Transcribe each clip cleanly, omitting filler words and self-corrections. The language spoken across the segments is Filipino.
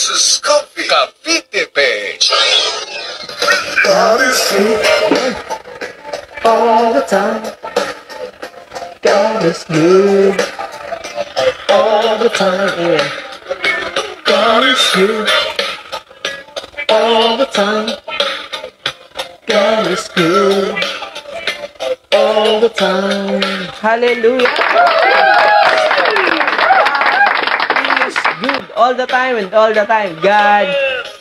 Jesus Coffee Cavite page. God is good all the time. God is good all the time. Amen. God is good all the time. God is good all the time. Hallelujah. He is good all the time and all the time. God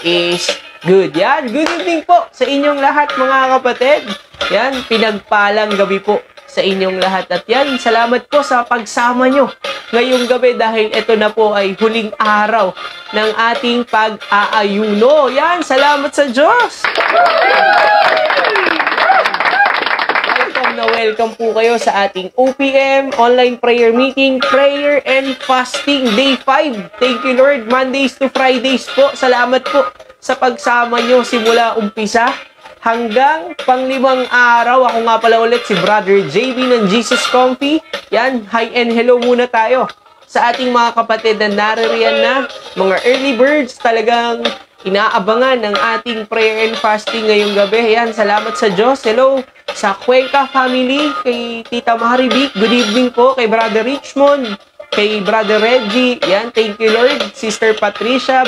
is good. Yan. Good evening po sa inyong lahat mga kapatid. Yan. Pinagpalang gabi po sa inyong lahat. At yan, salamat po sa pagsama nyo ngayong gabi dahil ito na po ay huling araw ng ating pag-aayuno. Yan, salamat sa Diyos! Welcome po kayo sa ating OPM, online prayer meeting, prayer and fasting, day 5. Thank you Lord, Mondays to Fridays po. Salamat po sa pagsama nyo simula umpisa hanggang pang-5 araw. Ako nga pala ulit si Brother JB ng Jesus Coffee. Yan, hi and hello muna tayo sa ating mga kapatid na naririyan na, mga early birds, talagang inaabangan ng ating prayer and fasting ngayong gabi. Yan, salamat sa Diyos. Hello sa Cuenca family, kay Tita Marivic, good evening po, kay Brother Richmond, kay Brother Reggie, yan, thank you Lord, Sister Patricia,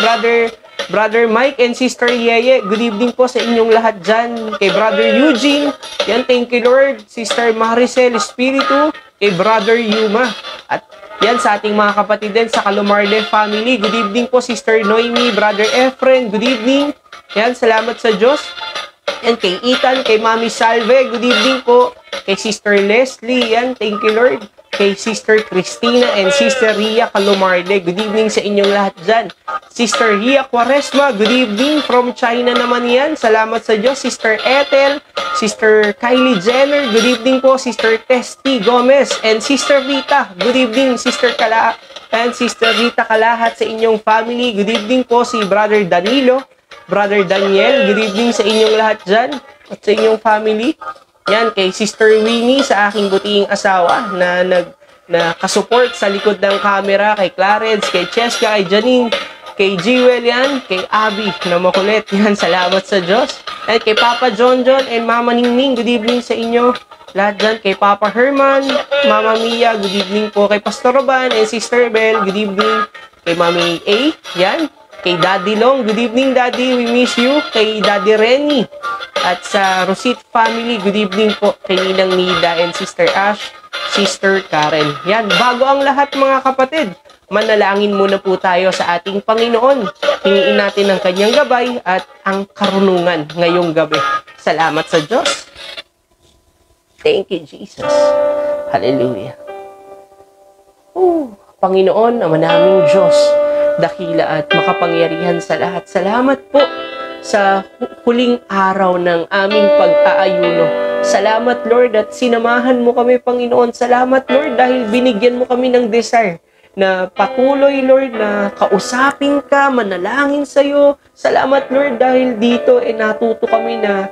Brother Mike and Sister Yeye, good evening po sa inyong lahat dyan. Kay Brother Eugene, yan, thank you Lord. Sister Maricel Espiritu, kay Brother Yuma. At yan sa ating mga kapatid din sa Calumarle family, good evening po Sister Noemi, Brother Efren, good evening. Yan, salamat sa Diyos. Yan, kay Ethan, kay Mami Salve, good evening po. Kay Sister Leslie, yan, thank you Lord. Kay Sister Christina and Sister Ria Calumarle, good evening sa inyong lahat dyan. Sister Ria Quaresma, good evening from China naman yan. Salamat sa Diyos. Sister Ethel, Sister Kylie Jenner, good evening po. Sister Testy Gomez and Sister Rita, good evening. Sister Rita Kalahat sa inyong family, good evening po. Si Brother Danilo, Brother Daniel, good evening sa inyong lahat dyan at sa inyong family. Yan, kay Sister Winnie sa aking butiing asawa na kasupport sa likod ng camera, kay Clarence, kay Cheska, kay Janine, kay Jewel, yan, kay Abby na makulit. Yan, salamat sa Diyos. At kay Papa John and Mama Ningning, good evening sa inyo lahat dyan. Kay Papa Herman, Mama Mia, good evening po. Kay Pastor Roban and Sister Bell, good evening. Kay Mami A, yan. Kay Daddy Long, good evening Daddy, we miss you. Kay Daddy Renny. At sa Rosit family, good evening po kay Ninang Nida and Sister Ash, Sister Karen. Yan, bago ang lahat mga kapatid, manalangin muna po tayo sa ating Panginoon. Hingiin natin ang kanyang gabay at ang karunungan ngayong gabi. Salamat sa Diyos. Thank you, Jesus. Hallelujah. Panginoon, Ama naming Diyos, dakila at makapangyarihan sa lahat. Salamat po sa huling araw ng aming pag-aayuno. Salamat Lord at sinamahan mo kami Panginoon. Salamat Lord dahil binigyan mo kami ng desire na patuloy Lord na kausapin ka, manalangin sa'yo. Salamat Lord dahil dito natuto kami na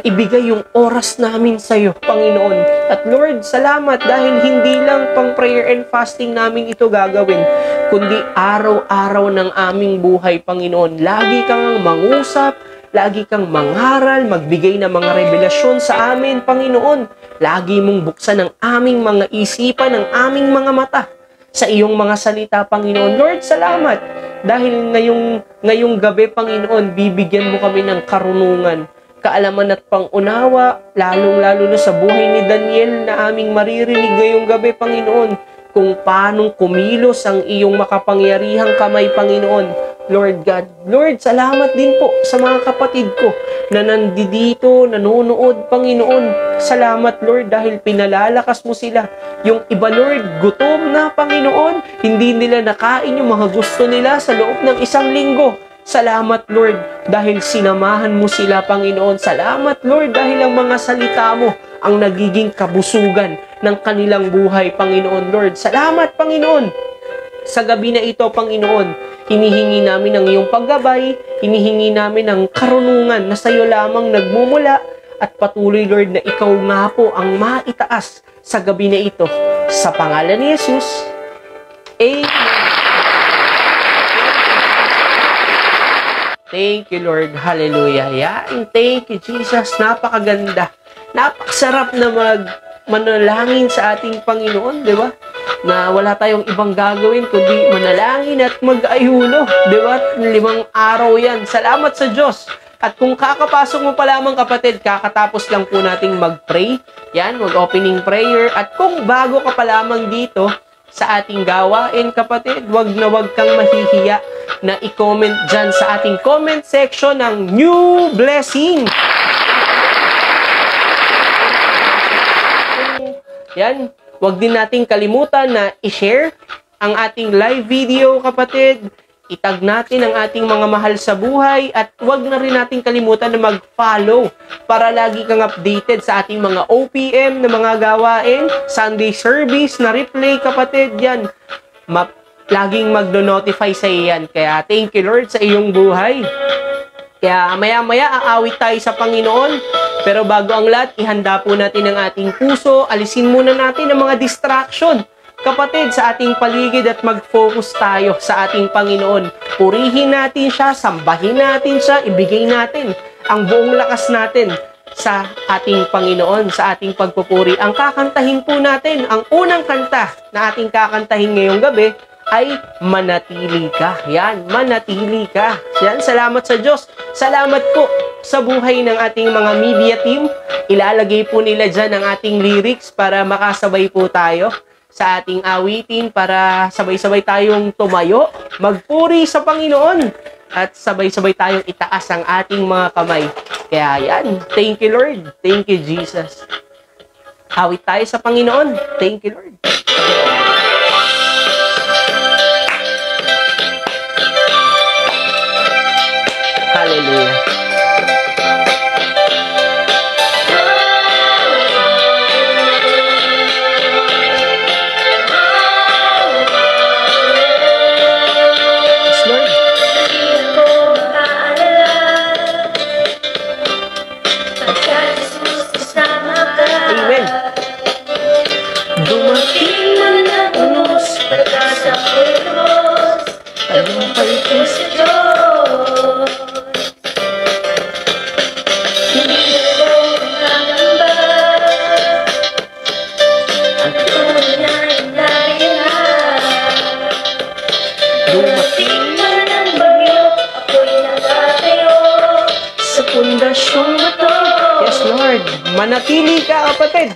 ibigay yung oras namin sa'yo, Panginoon. At Lord, salamat dahil hindi lang pang prayer and fasting namin ito gagawin, kundi araw-araw ng aming buhay, Panginoon. Lagi kang mangusap, lagi kang mangaral, magbigay ng mga revelasyon sa amin, Panginoon. Lagi mong buksan ang aming mga isipan, ang aming mga mata sa iyong mga salita, Panginoon. Lord, salamat dahil ngayong gabi, Panginoon, bibigyan mo kami ng karunungan, kaalaman at pangunawa, lalong-lalo na sa buhay ni Daniel na aming maririnig ngayong gabi, Panginoon, kung paanong kumilos ang iyong makapangyarihang kamay, Panginoon. Lord God, Lord, salamat din po sa mga kapatid ko na nandito, nanonood, Panginoon. Salamat, Lord, dahil pinalalakas mo sila. Yung iba, Lord, gutom na, Panginoon. Hindi nila nakain yung mga gusto nila sa loob ng 1 linggo. Salamat, Lord, dahil sinamahan mo sila, Panginoon. Salamat, Lord, dahil ang mga salita mo ang nagiging kabusugan ng kanilang buhay, Panginoon, Lord. Salamat, Panginoon. Sa gabi na ito, Panginoon, hinihingi namin ang iyong paggabay, hinihingi namin ang karunungan na sa iyo lamang nagmumula at patuloy, Lord, na ikaw nga po ang maitaas sa gabi na ito. Sa pangalan ni Jesus, Amen. Thank you, Lord. Hallelujah. Yan. Thank you, Jesus. Napakaganda. Napakasarap na manalangin sa ating Panginoon, di ba? Na wala tayong ibang gagawin kundi manalangin at mag-ayuno, di ba? 5 araw yan. Salamat sa Diyos. At kung kakapasok mo pa lamang, kapatid, kakatapos lang po nating mag-pray. Yan, mag-opening prayer. At kung bago ka pa lamang dito sa ating gawain, kapatid, wag na wag kang mahihiya na i-comment dyan sa ating comment section ng New Blessing. Yan, wag din nating kalimutan na i-share ang ating live video, kapatid. Itag natin ang ating mga mahal sa buhay at wag na rin nating kalimutan na mag-follow para lagi kang updated sa ating mga OPM na mga gawain, Sunday service na replay, kapatid. Yan, laging magno-notify sa iyan. Kaya thank you, Lord, sa iyong buhay. Kaya maya-maya aawit tayo sa Panginoon. Pero bago ang lahat, ihanda po natin ang ating puso. Alisin muna natin ang mga distraction, kapatid, sa ating paligid at mag-focus tayo sa ating Panginoon. Purihin natin siya, sambahin natin siya, ibigay natin ang buong lakas natin sa ating Panginoon, sa ating pagpupuri. Ang kakantahin po natin, ang unang kanta na ating kakantahin ngayong gabi ay Manatili Ka. Yan, manatili ka. Yan, salamat sa Diyos. Salamat po sa buhay ng ating mga media team. Ilalagay po nila dyan ang ating lyrics para makasabay po tayo sa ating awitin, para sabay-sabay tayong tumayo, magpuri sa Panginoon, at sabay-sabay tayong itaas ang ating mga kamay. Kaya yan, thank you, Lord. Thank you, Jesus. Awit tayo sa Panginoon. Thank you, Lord. Hallelujah. Yes, Lord. Manatili ka, kapatid.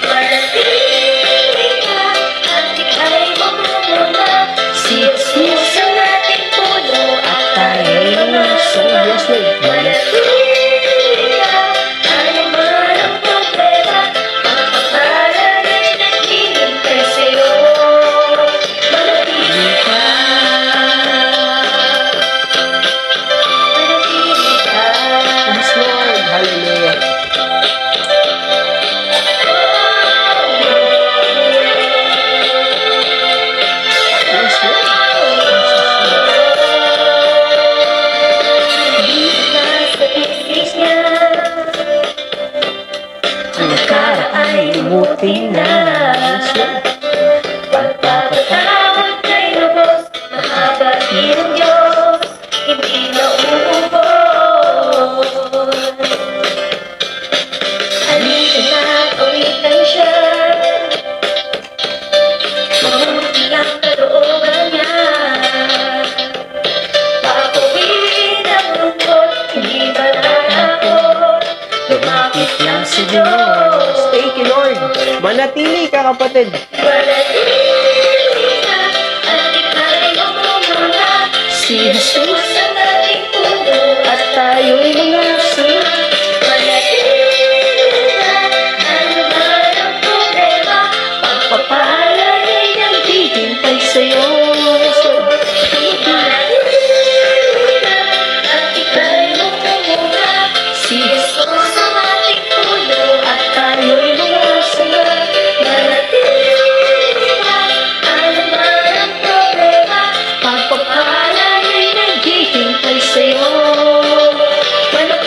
Manatili ka, at ika'y mamumula. Si Jesus ang ating puno, at tayo'y mga suma. Yes, Lord. Manatili ka, ano man ang problema, ang pangalan ay naghihintay sa'yo. Manatili ka. Manatili ka. Yes, Lord. Hallelujah. Yes, Lord. Ang nakaraan ay lumutin na. Yes, Lord. Pagpapatawad kay lubos, mahaba ng Diyos, hindi na uubos. Halika na at uwitan siya, mabuti ang kalooban niya. Papawiin ang lungkot, hindi ba nanakot, lumapit lang sa Diyos. Thank you, Lord. Manatili ka, kapatid. Manatili ka, at ika'y mamumula. Si Jesus ang ating puno, At tayo'y mga suma. manatili ka, ano man ang problema, pagpapala ay naghihintay sa'yo. Manatili ka, at ika'y mamumula. Si Jesus ang ating puno, at tayo'y mga suma. Manatili ka, ano man ang problema, pagpapala ay naghihintay sa'yo. Manatili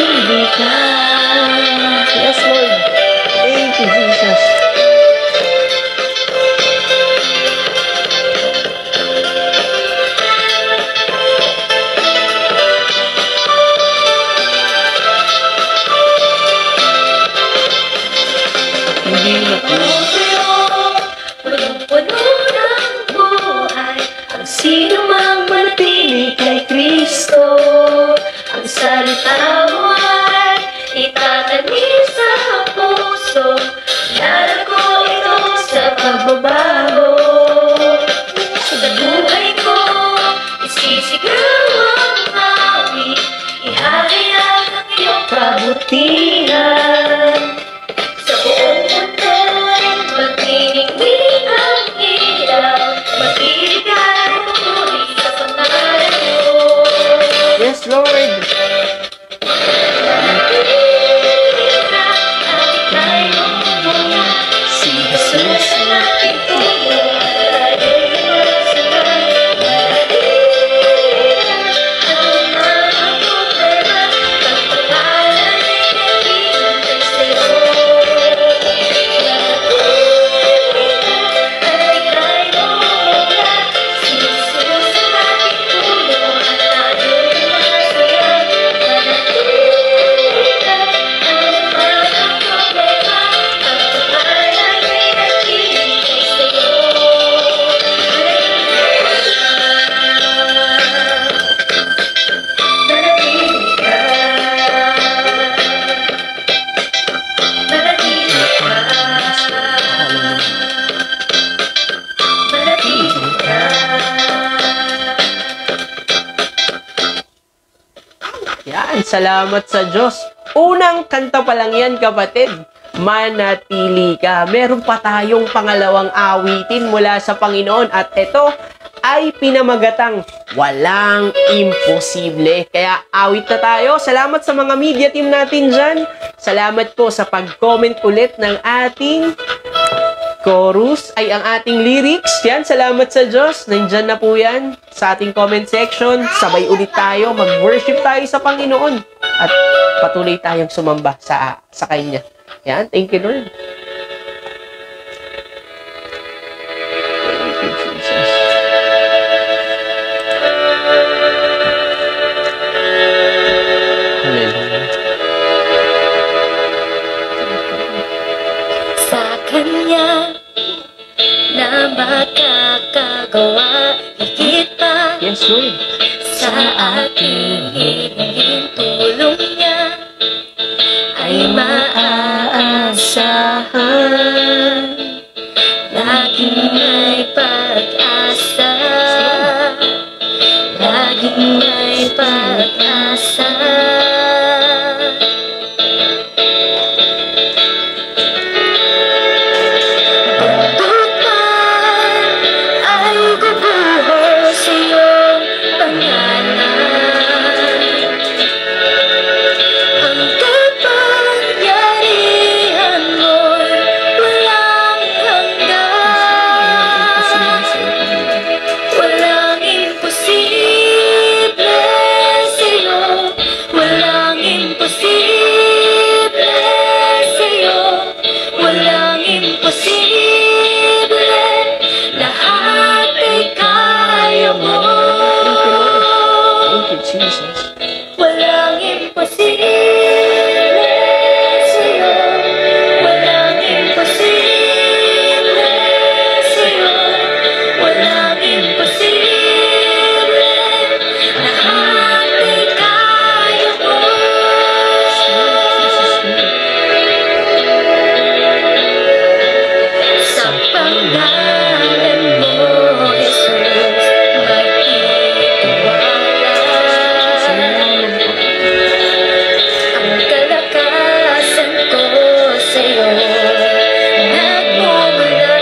salamat sa Diyos. Unang kanta pa lang yan, kapatid. Manatili ka. Meron pa tayong pangalawang awitin mula sa Panginoon. At ito ay pinamagatang walang imposible. Kaya awit na tayo. Salamat sa mga media team natin dyan. Salamat po sa pag-comment ulit ng ating chorus, ay ang ating lyrics. Yan, salamat sa Diyos. Nandyan na po yan sa ating comment section. Sabay ulit tayo. Mag-worship tayo sa Panginoon. At patuloy tayong sumamba sa Kanya. Yan, thank you, Lord. Thank you, Jesus. Hallelujah. Sa Kanya na makakagawa higit pa Yes, Lord. sa ating hingin tulong niya ay maaasahan. Laging may pag-asa, laging may pag-asa. Bundok man ay bubuhos iyong pangalan. Ang kapangyarihan mo'y walang hanggan. Walang imposible sa'yo. Walang imposible sa'yo. Walang imposible. Lahat ay kaya mo. Thank you, Jesus. Walang imposible sa'yo. Walang imposible sa'yo. Walang imposible. Lahat ay kaya mo. Sa pangalan mo, Jesus, magtitiwala. Ang kalakasan ko sa'yo nagmumula.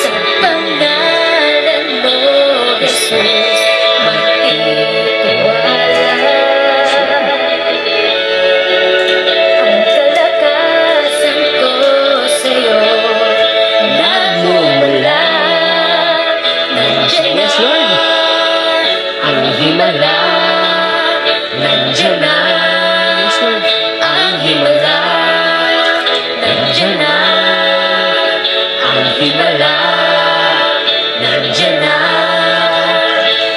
Sa pangalan mo, Jesus, magtitiwala. Ang kalakasan ko sa'yo nagmumula. Nandiyan na Yes, Lord. ang himala. Nandiyan na Yes, Lord. ang himala. Nandiyan na ang himala. Nandiyan na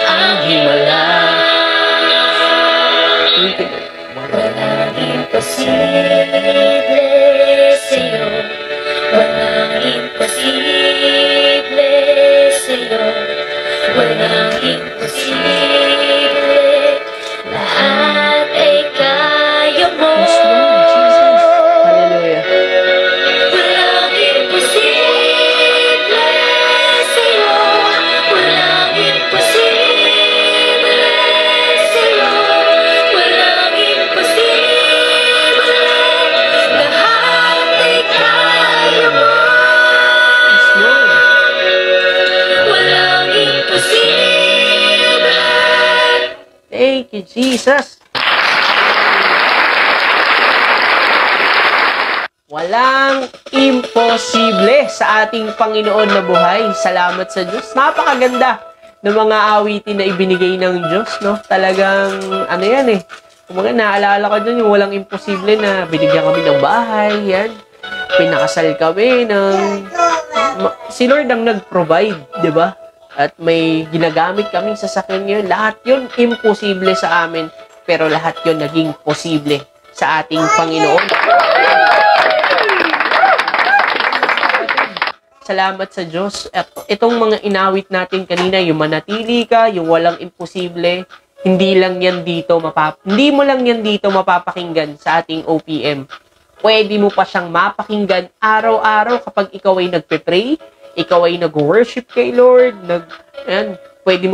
ang himala. Thank you, Lord. Walang imposible sa'yo. Walang imposible sa'yo. Walang imposible. Lahat ay kaya mo. Yes, Lord. Jesus. Hallelujah. Walang imposible sa'yo. Walang imposible sa'yo. Walang imposible. Lahat ay kaya mo. Yes, Lord. Walang imposible. Thank you, Jesus. Walang imposible sa ating Panginoon na buhay. Salamat sa Diyos. Napakaganda ng mga awitin na ibinigay ng Diyos, no? Talagang, ano yan eh. Kumaga, naalala ko dyan yung walang imposible na binigyan kami ng bahay, yan. Pinakasal kami ng... Si Lord ang nag-provide, di ba? At may ginagamit kaming sasakyan ngayon. Lahat yun imposible sa amin. Pero lahat yun naging posible sa ating Panginoon. Salamat sa Diyos. At itong mga inawit natin kanina, yung manatili ka, yung walang imposible, hindi mo lang yan dito mapapakinggan sa ating OPM. Pwede mo pa siyang mapakinggan araw-araw kapag ikaw ay nagpe-pray, ikaw ay nag-worship kay Lord, pwede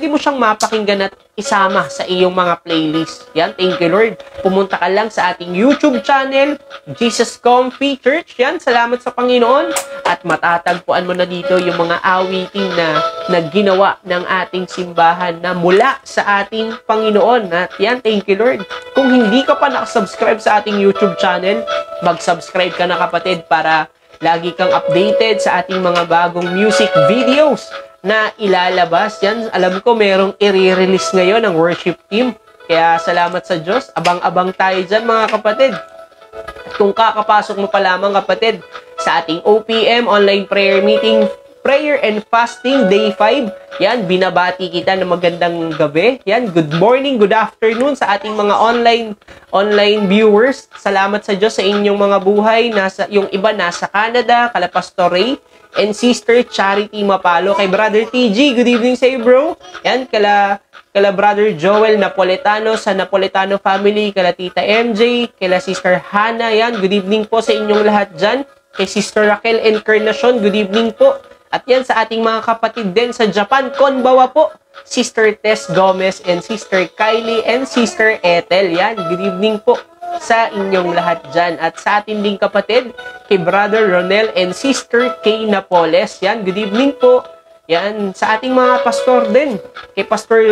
mo siyang mapakinggan at isama sa iyong mga playlist. Yan, thank you Lord. Pumunta ka lang sa ating YouTube channel, Jesus Comfy Church. Yan, salamat sa Panginoon. At matatagpuan mo na dito yung mga awiting na ginawa ng ating simbahan na mula sa ating Panginoon. At yan, thank you Lord. Kung hindi ka pa nakasubscribe sa ating YouTube channel, mag-subscribe ka na kapatid para lagi kang updated sa ating mga bagong music videos na ilalabas. Yan, alam ko merong i-release ngayon ng worship team. Kaya salamat sa Diyos. Abang-abang tayo dyan mga kapatid. At kung kakapasok mo pa lamang kapatid sa ating OPM, Online Prayer Meeting, Prayer and Fasting, Day 5. Yan, binabati kita ng magandang gabi. Yan, good morning, good afternoon sa ating mga online viewers. Salamat sa Diyos sa inyong mga buhay. Yung iba nasa Canada, kala Pastor Ray and Sister Charity Mapalo. Kay Brother TG, good evening sa iyo bro. Yan, kala Brother Joel Napoletano sa Napoletano family, kala Tita MJ, kala Sister Hannah. Yan, good evening po sa inyong lahat dyan. Kay Sister Raquel Encarnacion, good evening po. At yan sa ating mga kapatid din sa Japan, konbawa po, Sister Tess Gomez and Sister Kylie and Sister Ethel. Yan, good evening po sa inyong lahat dyan. At sa ating ding kapatid, kay Brother Ronel and Sister Kay Napoles. Yan, good evening po. Yan, sa ating mga pastor din, kay Pastor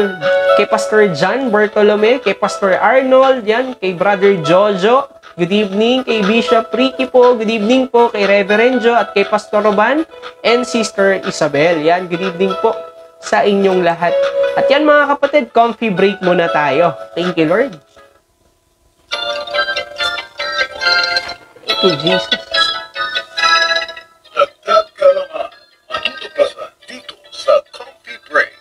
John Bartolome, kay Pastor Arnold, yan, kay Brother Jojo. Good evening kay Bishop Ricky po. Good evening po kay Reverend Joe at kay Pastor Roban and Sister Isabel. Yan, good evening po sa inyong lahat. At yan mga kapatid, comfy break muna tayo. Thank you Lord. Thank you Jesus. Dagdag kaalaman, matutuklasan dito sa Coffee Break.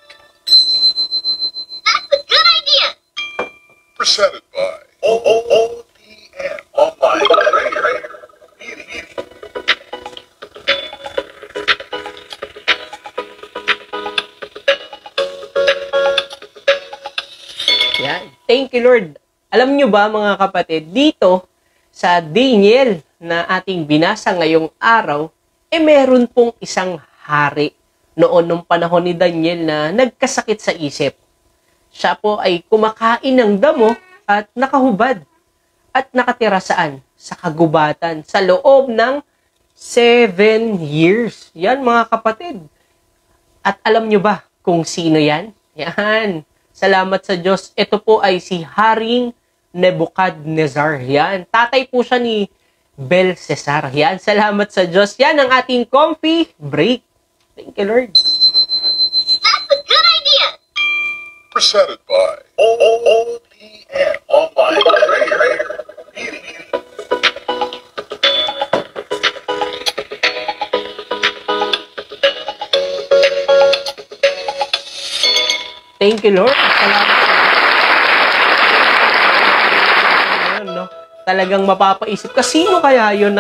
That's a good idea! Presented by OPM Online Prayer Meeting. Yan. Thank you Lord. Alam nyo ba mga kapatid, dito sa Daniel na ating binasa ngayong araw, meron pong isang hari noon nung panahon ni Daniel na nagkasakit sa isip. Siya po ay kumakain ng damo at nakahubad. At nakatira saan? Sa kagubatan. Sa loob ng 7 years. Yan mga kapatid. At alam nyo ba kung sino yan? Yan. Salamat sa Diyos. Ito po ay si Haring Nebuchadnezzar. Yan. Tatay po siya ni Belshazzar. Yan. Salamat sa Diyos. Yan ang ating comfy break. Thank you Lord. That's a good idea! Presented by OPM Online Prayer Meeting. Thank you, Lord. Salamat. Ayan, no? Talagang mapapaisip ka, sino kaya yun?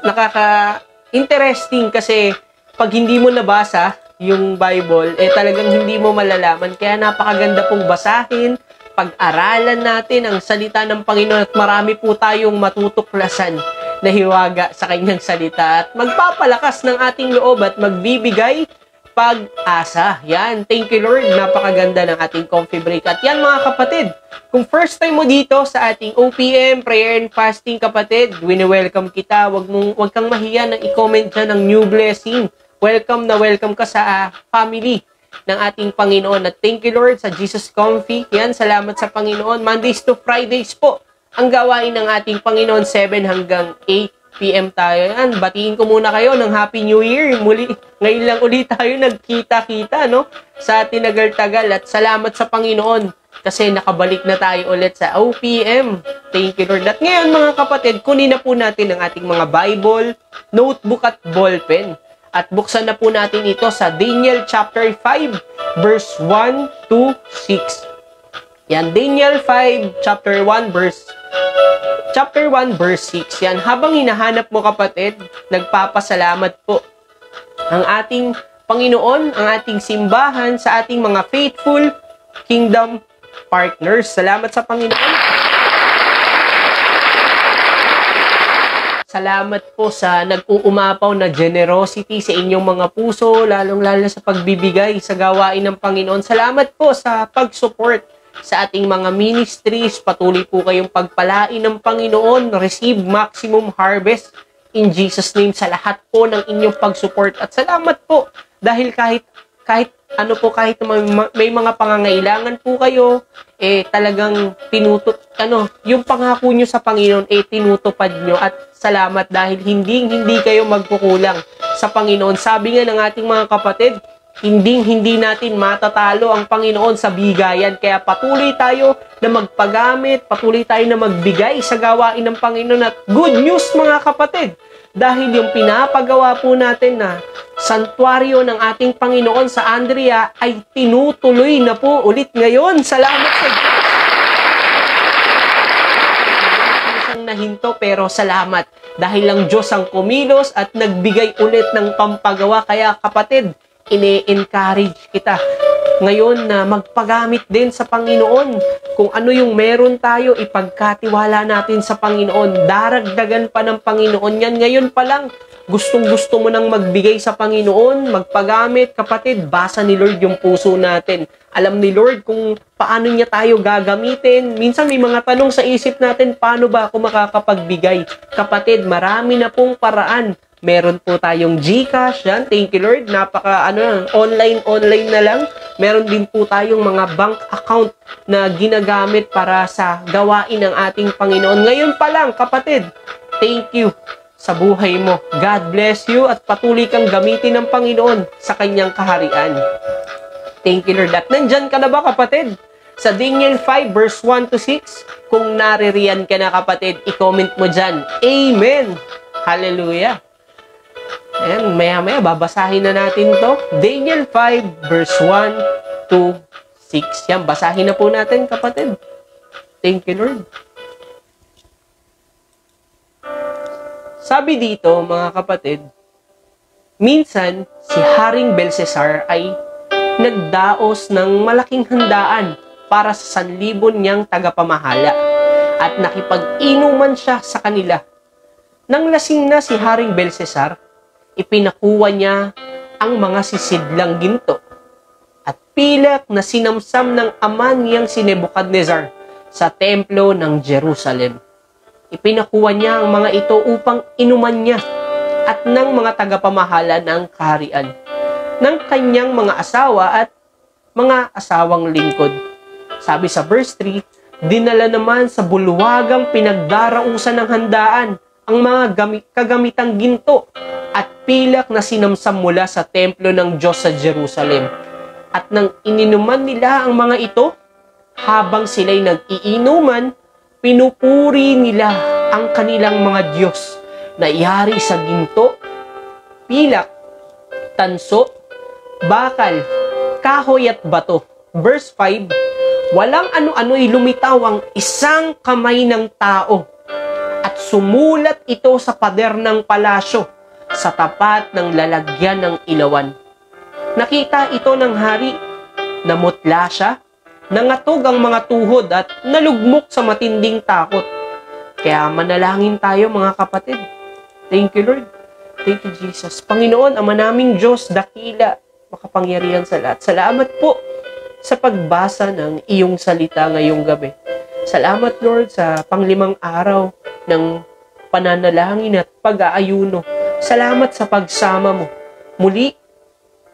Nakaka-interesting kasi pag hindi mo nabasa yung Bible, talagang hindi mo malalaman. Kaya napakaganda pong basahin, pag-aralan natin ang salita ng Panginoon at marami po tayong matutuklasan na hiwaga sa kanyang salita at magpapalakas ng ating loob at magbibigay pag-asa. Yan. Thank you, Lord. Napakaganda ng ating coffee break. At yan, mga kapatid, kung first time mo dito sa ating OPM, Prayer and Fasting, kapatid, wini-welcome kita. Wag kang mahiya na i-comment dyan ng new blessing. Welcome na welcome ka sa family ng ating Panginoon. At thank you, Lord, sa Jesus Comfy. Yan, salamat sa Panginoon. Mondays to Fridays po ang gawain ng ating Panginoon, 7 hanggang 8 PM tayo. Yan, batiin ko muna kayo ng Happy New Year. Ngayon lang ulit tayo nagkita-kita, no? Sa tinagal-tagal. At salamat sa Panginoon kasi nakabalik na tayo ulit sa OPM. Thank you, Lord. At ngayon, mga kapatid, kunin na po natin ang ating mga Bible, notebook at ballpen. At buksan na po natin ito sa Daniel chapter 5, verse 1 to 6. Yan, Daniel 5, chapter 1, verse 6. Yan, habang hinahanap mo kapatid, nagpapasalamat po ang ating Panginoon, ang ating simbahan sa ating mga faithful kingdom partners. Salamat sa Panginoon. Salamat po sa nag-uumapaw na generosity sa inyong mga puso, lalong-lalo sa pagbibigay sa gawain ng Panginoon. Salamat po sa pag-support sa ating mga ministries. Patuloy po kayong pagpalain ng Panginoon. Receive maximum harvest in Jesus' name sa lahat po ng inyong pag-support. At salamat po dahil kahit may mga pangangailangan po kayo, talagang yung pangako nyo sa Panginoon, tinutupad nyo. At salamat dahil hindi kayo magkukulang sa Panginoon. Sabi nga ng ating mga kapatid, hindi natin matatalo ang Panginoon sa bigayan. Kaya patuloy tayo na magpagamit, patuloy tayo na magbigay sa gawain ng Panginoon. At good news mga kapatid, dahil yung pinapagawa po natin na santuaryo ng ating Panginoon sa Andrea ay tinutuloy na po ulit ngayon. Salamat sa Diyos. Isang nahinto pero salamat. Dahil lang Diyos ang kumilos at nagbigay ulit ng pampagawa. Kaya kapatid, ine-encourage kita ngayon na magpagamit din sa Panginoon. Kung ano yung meron tayo, ipagkatiwala natin sa Panginoon. Daragdagan pa ng Panginoon yan. Ngayon pa lang, gustong-gusto mo nang magbigay sa Panginoon, magpagamit. Kapatid, basa ni Lord yung puso natin. Alam ni Lord kung paano niya tayo gagamitin. Minsan may mga tanong sa isip natin, paano ba ako makakapagbigay? Kapatid, marami na pong paraan. Meron po tayong GCash, yan. Thank you Lord. Online na lang. Meron din po tayong mga bank account na ginagamit para sa gawain ng ating Panginoon. Ngayon pa lang, kapatid, thank you sa buhay mo. God bless you at patuloy kang gamitin ng Panginoon sa kanyang kaharian. Thank you Lord. At nandyan ka na ba kapatid? Sa Daniel 5 verse 1 to 6, kung naririyan ka na kapatid, i-comment mo dyan. Amen. Hallelujah. Ayan, maya-maya, babasahin na natin to. Daniel 5, verse 1 to 6. Yan, basahin na po natin, kapatid. Thank you, Lord. Sabi dito, mga kapatid, minsan, si Haring Belshazzar ay nagdaos ng malaking handaan para sa 1,000 niyang tagapamahala at nakipag-inuman siya sa kanila. Nang lasing na si Haring Belshazzar, ipinakuha niya ang mga sisidlang ginto at pilak na sinamsam ng ama niyang si Nebuchadnezzar sa templo ng Jerusalem. Ipinakuha niya ang mga ito upang inuman niya at ng mga tagapamahala ng kaharian, ng kanyang mga asawa at mga asawang lingkod. Sabi sa verse 3, dinala naman sa bulwagang pinagdarausan ng handaan ang mga kagamitang ginto at pilak na sinamsam mula sa templo ng Diyos sa Jerusalem. At nang ininuman nila ang mga ito, habang sila'y nag-iinuman, pinupuri nila ang kanilang mga Diyos na yari sa ginto, pilak, tanso, bakal, kahoy at bato. Verse 5, walang ano-ano'y lumitaw ang isang kamay ng tao at sumulat ito sa pader ng palasyo sa tapat ng lalagyan ng ilawan. Nakita ito ng hari, namutla siya, nangatog ang mga tuhod at nalugmok sa matinding takot. Kaya manalangin tayo mga kapatid. Thank you Lord. Thank you Jesus. Panginoon, Ama naming Diyos, dakila, makapangyarihan sa lahat. Salamat po sa pagbasa ng iyong salita ngayong gabi. Salamat Lord sa pang-5 araw ng pananalangin at pag-aayuno. Salamat sa pagsama mo. Muli,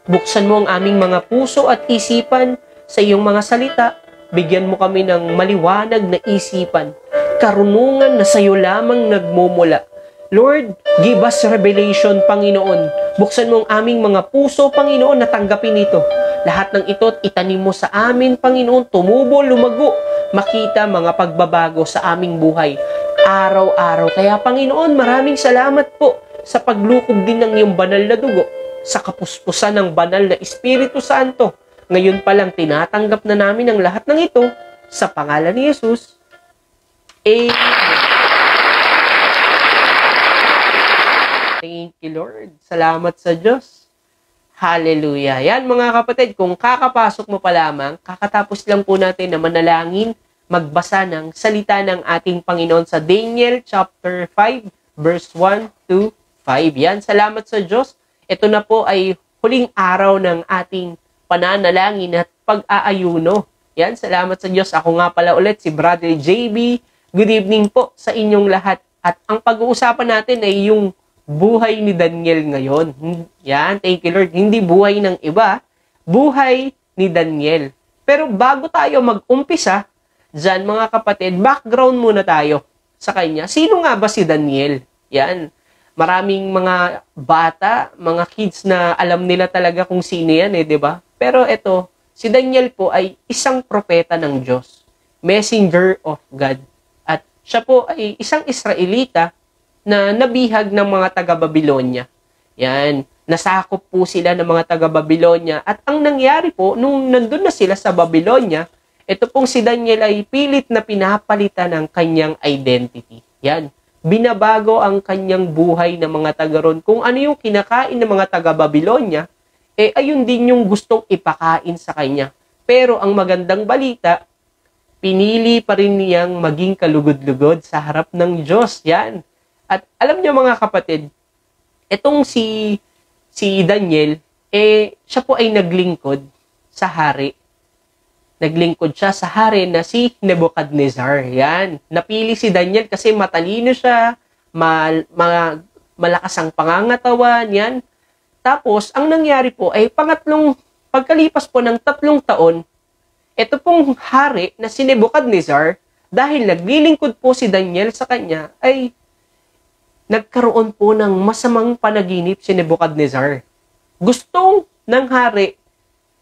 buksan mo ang aming mga puso at isipan sa iyong mga salita. Bigyan mo kami ng maliwanag na isipan. Karunungan na sa iyo lamang nagmumula. Lord, give us revelation, Panginoon. Buksan mo ang aming mga puso, Panginoon, na tanggapin ito. Lahat ng ito itanim mo sa amin, Panginoon, tumubo, lumago, makita mga pagbabago sa aming buhay. Araw-araw. Kaya, Panginoon, maraming salamat po sa paglukob din ng iyong banal na dugo, sa kapuspusan ng banal na Espiritu Santo. Ngayon pa lang tinatanggap na namin ang lahat ng ito sa pangalan ni Jesus. Amen. Thank you, Lord. Salamat sa Diyos. Hallelujah. Yan mga kapatid, kung kakapasok mo pa lamang, kakatapos lang po natin na manalangin, magbasa ng salita ng ating Panginoon sa Daniel chapter 5, verse 1 to 5. Yan, salamat sa Diyos. Ito na po ay huling araw ng ating pananalangin at pag-aayuno. Yan, salamat sa Diyos. Ako nga pala ulit, si Brother JB. Good evening po sa inyong lahat. At ang pag-uusapan natin ay yung buhay ni Daniel ngayon. Yan, thank you Lord. Hindi buhay ng iba, buhay ni Daniel. Pero bago tayo mag-umpisa, dyan mga kapatid, background muna tayo sa kanya. Sino nga ba si Daniel? Yan, maraming mga bata, mga kids na alam nila talaga kung sino yan di ba? Pero ito, si Daniel po ay isang propeta ng Diyos, messenger of God. At siya po ay isang Israelita na nabihag ng mga taga-Babylonia. Yan, nasakop po sila ng mga taga-Babylonia. At ang nangyari po, nung nandun na sila sa Babylonia, ito pong si Daniel ay pilit na pinapalitan ng kanyang identity. Yan, binabago ang kanyang buhay ng mga taga-ron. Kung ano yung kinakain ng mga taga-Babylonia, ayun din yung gustong ipakain sa kanya. Pero ang magandang balita, pinili pa rin niyang maging kalugod-lugod sa harap ng Diyos. Yan. At alam niyo mga kapatid, itong si Daniel, siya po ay naglingkod sa hari. Naglingkod siya sa hari na si Nebuchadnezzar. Yan. Napili si Daniel kasi matalino siya, malakas ang pangangatawan. Yan. Tapos, ang nangyari po ay pagkalipas po ng 3 taon, ito pong hari na si Nebuchadnezzar, dahil naglilingkod po si Daniel sa kanya, ay nagkaroon po ng masamang panaginip si Nebuchadnezzar. Gustong ng hari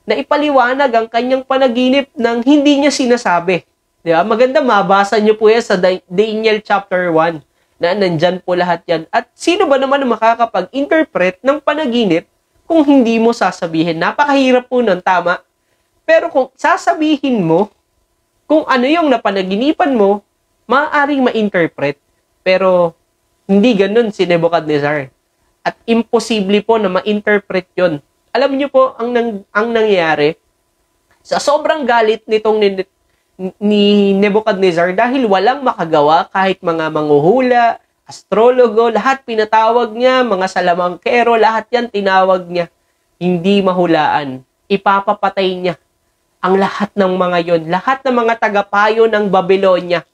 na ipaliwanag ang kanyang panaginip nang hindi niya sinasabi. Di ba? Maganda, mabasa niyo po yan sa Daniel chapter 1 na nandyan po lahat yan. At sino ba naman makakapag-interpret ng panaginip kung hindi mo sasabihin? Napakahirap po nun, tama. Pero kung sasabihin mo kung ano yung napanaginipan mo, maaaring ma-interpret. Pero hindi ganun si Nebuchadnezzar. At imposible po na ma-interpret yon. Alam niyo po ang nangyayari, sa sobrang galit nitong ni Nebuchadnezzar dahil walang makagawa, kahit mga manghuhula, astrologo, lahat pinatawag niya, mga salamangkero, lahat yan tinawag niya. Hindi mahulaan. Ipapapatay niya ang lahat ng mga yon, lahat ng mga tagapayo ng Babylonia.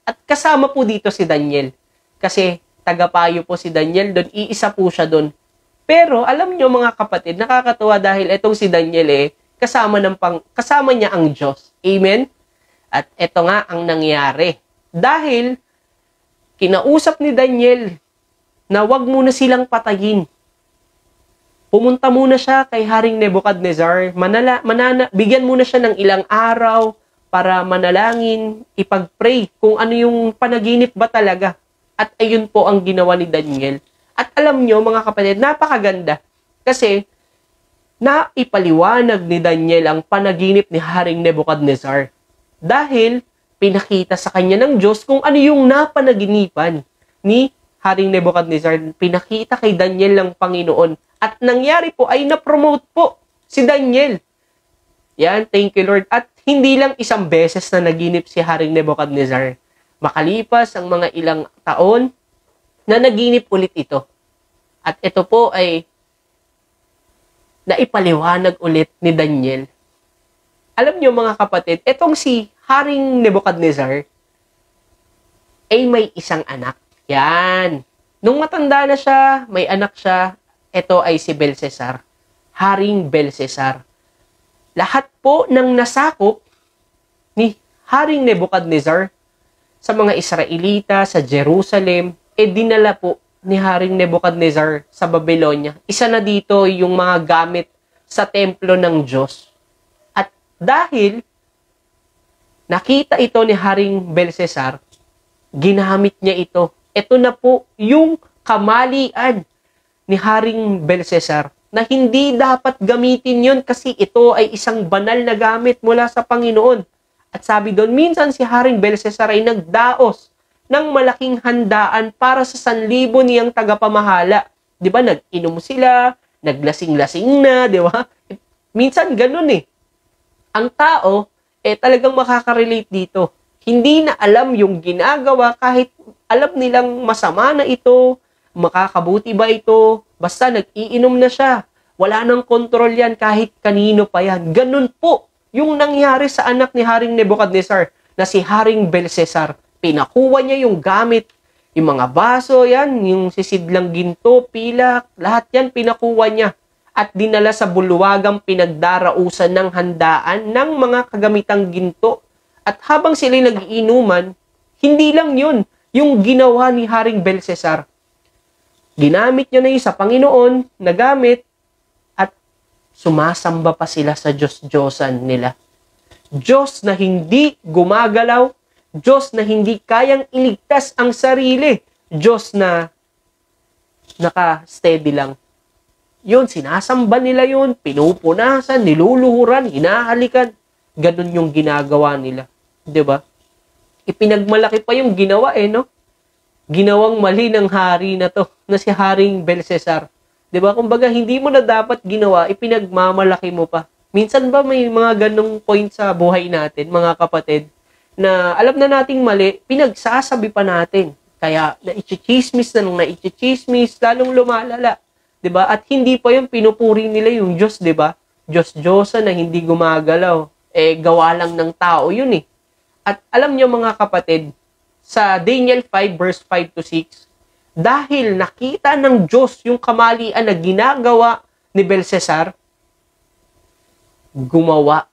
At kasama po dito si Daniel. Kasi tagapayo po si Daniel doon, iisa po siya doon. Pero alam nyo mga kapatid, nakakatuwa dahil itong si Daniel kasama niya ang Diyos. Amen? At ito nga ang nangyari. Dahil kinausap ni Daniel na wag muna silang patayin. Pumunta muna siya kay Haring Nebuchadnezzar, bigyan muna siya ng ilang araw para manalangin, ipag-pray kung ano yung panaginip ba talaga. At ayun po ang ginawa ni Daniel. At alam nyo mga kapatid, napakaganda. Kasi naipaliwanag ni Daniel ang panaginip ni Haring Nebuchadnezzar. Dahil pinakita sa kanya ng Diyos kung ano yung napanaginipan ni Haring Nebuchadnezzar. Pinakita kay Daniel ng Panginoon. At nangyari po ay na-promote po si Daniel. Yan, thank you Lord. At hindi lang isang beses na naginip si Haring Nebuchadnezzar. Makalipas ang mga ilang taon, na naginip ulit ito. At ito po ay naipaliwanag ulit ni Daniel. Alam niyo mga kapatid, itong si Haring Nebuchadnezzar ay may isang anak. Yan. Nung matanda na siya, may anak siya, ito ay si Belshazzar. Haring Belshazzar. Lahat po ng nasakop ni Haring Nebuchadnezzar sa mga Israelita, sa Jerusalem, dinala po ni Haring Nebuchadnezzar sa Babylonia. Isa na dito yung mga gamit sa templo ng Diyos. At dahil nakita ito ni Haring Belshazzar, ginamit niya ito. Ito na po yung kamalian ni Haring Belshazzar na hindi dapat gamitin yon kasi ito ay isang banal na gamit mula sa Panginoon. At sabi doon, minsan si Haring Belshazzar ay nagdaos ng malaking handaan para sa 1,000 niyang tagapamahala. Di ba? Nag-inom sila, naglasing-lasing na, di ba? Minsan ganun eh. Ang tao, talagang makaka-relate dito. Hindi na alam yung ginagawa kahit alam nilang masama na ito, makakabuti ba ito, basta nag-iinom na siya. Wala nang kontrol yan kahit kanino pa yan. Ganun po yung nangyari sa anak ni Haring Nebuchadnezzar na si Haring Belshazzar. Pinakuha niya yung gamit, yung mga baso, yan, yung sisidlang ginto, pilak, lahat yan pinakuha niya at dinala sa bulwagang pinagdarausan ng handaan ng mga kagamitang ginto. At habang sila nag-iinuman, hindi lang yun, yung ginawa ni Haring Belshazzar. Ginamit niya na yun sa Panginoon, nagamit, at sumasamba pa sila sa Diyos-Diyosan nila. Diyos na hindi gumagalaw, Diyos na hindi kayang iligtas ang sarili, Diyos na naka-steady lang. Yun, sinasamba nila yun, pinupunasan, niluluhuran, hinahalikan. Ganun yung ginagawa nila. 'Di ba? Ipinagmalaki pa yung ginawa no? Ginawang mali ng hari na to, na si Haring Belshazzar. 'Di ba? Kumbaga, hindi mo na dapat ginawa, ipinagmamalaki mo pa. Minsan ba may mga ganung point sa buhay natin, mga kapatid, na alam na nating mali, pinagsasabi pa natin. Kaya naichismis na nung naichismis, lalong lumalala. 'Di ba? At hindi pa yung pinupuri nila yung Diyos, 'di ba? Diyos-Diyosa na hindi gumagalaw. Gawa lang ng tao yun At alam niyo mga kapatid, sa Daniel 5 verse 5 to 6, dahil nakita ng Diyos yung kamalian na ginagawa ni Belshazzar, gumawa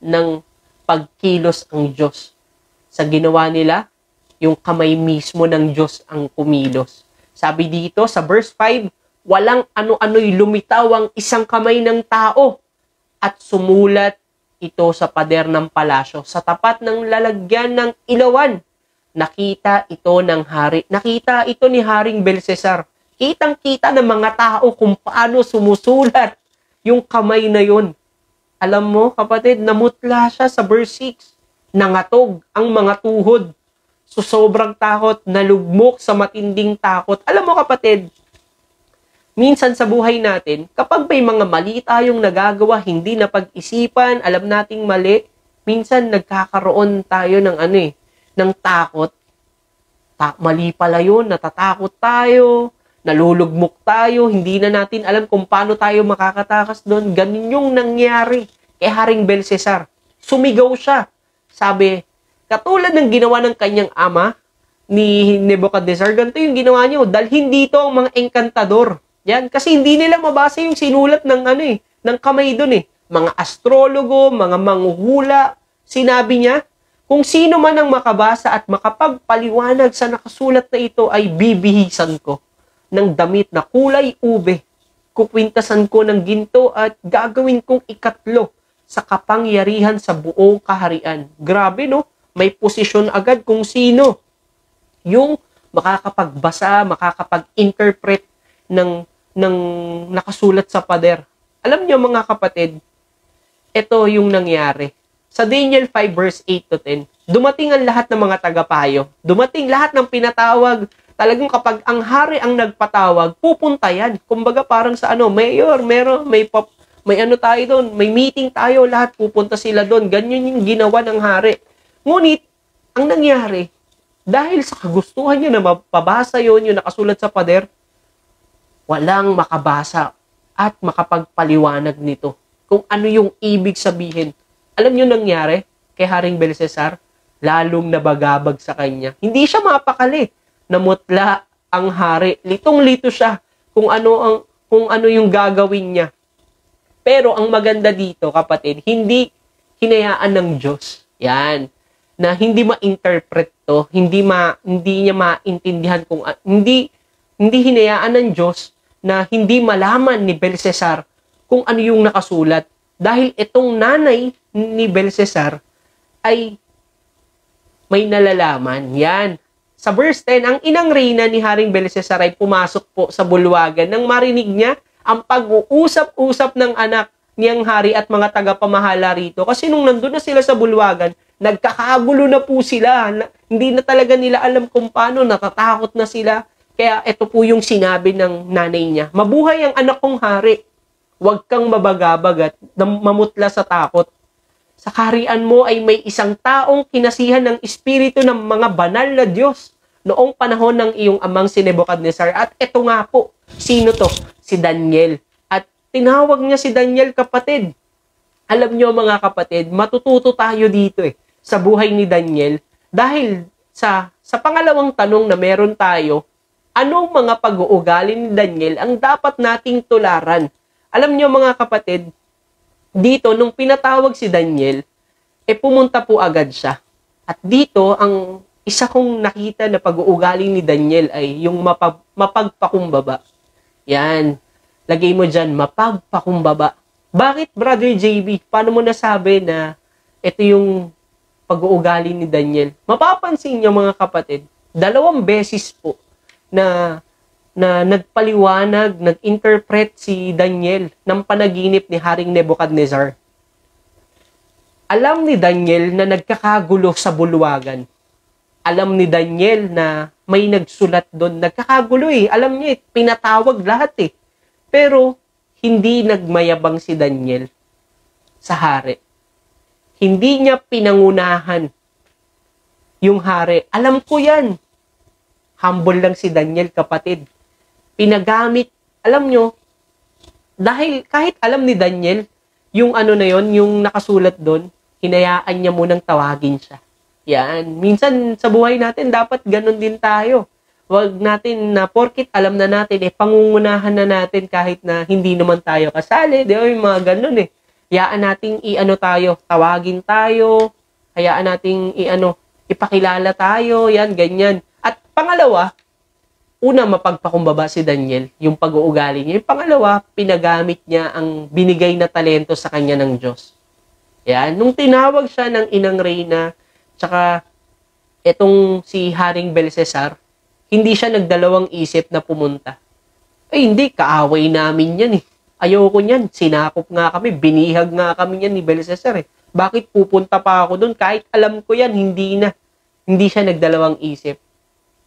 ng pagkilos ang Diyos. Sa ginawa nila, yung kamay mismo ng Diyos ang kumilos. Sabi dito sa verse 5, walang ano-ano'y lumitaw ang isang kamay ng tao at sumulat ito sa pader ng palasyo. Sa tapat ng lalagyan ng ilawan, nakita ito ng hari. Nakita ito ni Haring Belshazzar. Kitang-kita ng mga tao kung paano sumusulat yung kamay na yun. Alam mo, kapatid, namutla siya sa verse 6. Nangatog ang mga tuhod. So, sobrang takot, nalugmok sa matinding takot. Alam mo, kapatid, minsan sa buhay natin, kapag may mga mali tayong nagagawa, hindi na pag-isipan, alam nating mali, minsan nagkakaroon tayo ng ng takot. Mali pala yun, natatakot tayo, nalulugmok tayo, hindi na natin alam kung paano tayo makakatakas doon. Ganun yung nangyari kay Haring Belshazzar. Sumigaw siya. Sabi, katulad ng ginawa ng kanyang ama, ni Nebuchadnezzar, ganito yung ginawa niyo. Dalhin dito ang mga engkantador. Yan, kasi hindi nila mabasa yung sinulat ng ng kamay doon Mga astrologo, mga manghuhula. Sinabi niya, kung sino man ang makabasa at makapagpaliwanag sa nakasulat na ito ay bibihisan ko ng damit na kulay ube. Kukwintasan ko ng ginto at gagawin kong ikatlo sa kapangyarihan sa buong kaharian. Grabe, no? May posisyon agad kung sino yung makakapagbasa, makakapag-interpret ng nakasulat sa pader. Alam niyo mga kapatid, ito yung nangyari. Sa Daniel 5 verse 8 to 10, dumating ang lahat ng mga tagapayo. Dumating lahat ng pinatawag. Talagang kapag ang hari ang nagpatawag, pupunta yan. Kumbaga parang sa mayor, may tayo doon, may meeting tayo, lahat pupunta sila doon. Ganyan yung ginawa ng hari. Ngunit, ang nangyari, dahil sa kagustuhan niya na mapabasa yon yung nakasulat sa pader, walang makabasa at makapagpaliwanag nito kung ano yung ibig sabihin. Alam niyo nangyari kay Haring Belshazzar? Lalong nabagabag sa kanya. Hindi siya mapakali. Namutla ang hari. Litong-lito siya kung ano yung gagawin niya. Pero ang maganda dito, kapatid, hindi hinayaan ng Diyos. Yan. Na hindi ma-interpret to, hindi niya maintindihan kung hindi hinayaan ng Diyos na hindi malaman ni Belshazzar kung ano yung nakasulat. Dahil itong nanay ni Belshazzar ay may nalalaman. Yan. Sa verse 10, ang inang reyna ni Haring Belshazzar ay pumasok po sa bulwagan nang marinig niya ang pag-uusap-usap ng anak niyang hari at mga tagapamahala rito. Kasi nung nandun na sila sa bulwagan, nagkakagulo na po sila. Hindi na talaga nila alam kung paano, natatakot na sila. Kaya ito po yung sinabi ng nanay niya, mabuhay ang anak kong hari. Huwag kang mabagabag at mamutla sa takot. Sa kaharian mo ay may isang taong kinasihan ng espiritu ng mga banal na Diyos noong panahon ng iyong amang si Nebuchadnezzar. At eto nga po, sino to? Si Daniel. At tinawag niya si Daniel kapatid. Alam niyo mga kapatid, matututo tayo dito sa buhay ni Daniel dahil sa pangalawang tanong na meron tayo, anong mga pag-uugali ni Daniel ang dapat nating tularan? Alam niyo mga kapatid, dito nung pinatawag si Daniel, pumunta po agad siya. At dito, ang isa kong nakita na pag-uugali ni Daniel ay yung mapagpakumbaba. Yan. Lagay mo dyan, mapagpakumbaba. Bakit, Brother JB? Paano mo nasabi na ito yung pag-uugali ni Daniel? Mapapansin niyo mga kapatid, 2 beses po na nagpaliwanag, nag-interpret si Daniel ng panaginip ni Haring Nebuchadnezzar. Alam ni Daniel na nagkakagulo sa bulwagan. Alam ni Daniel na may nagsulat doon. Nagkakagulo Alam niya pinatawag lahat Pero, hindi nagmayabang si Daniel sa hari. Hindi niya pinangunahan yung hari. Alam ko yan. Humble lang si Daniel, kapatid. Pinagamit, alam nyo, dahil kahit alam ni Daniel, yung ano na yon, yung nakasulat doon, hinayaan niya munang tawagin siya. Yan. Minsan sa buhay natin, dapat ganun din tayo. Wag natin na porkit alam na natin, pangungunahan na natin kahit na hindi naman tayo kasali. Di ba? Yung mga ganun Hayaan nating tayo, tawagin tayo, hayaan nating ipakilala tayo, yan, ganyan. At pangalawa, una, mapagpakumbaba si Daniel, yung pag-uugali niya. Yung pangalawa, pinagamit niya ang binigay na talento sa kanya ng Diyos. Yan, nung tinawag siya ng Inang Reyna, tsaka etong si Haring Belshazzar, hindi siya nagdalawang isip na pumunta. Hindi, kaaway namin yan Ayoko niyan, sinakop nga kami, binihag nga kami yan ni Belshazzar Bakit pupunta pa ako doon? Kahit alam ko yan, hindi siya nagdalawang isip.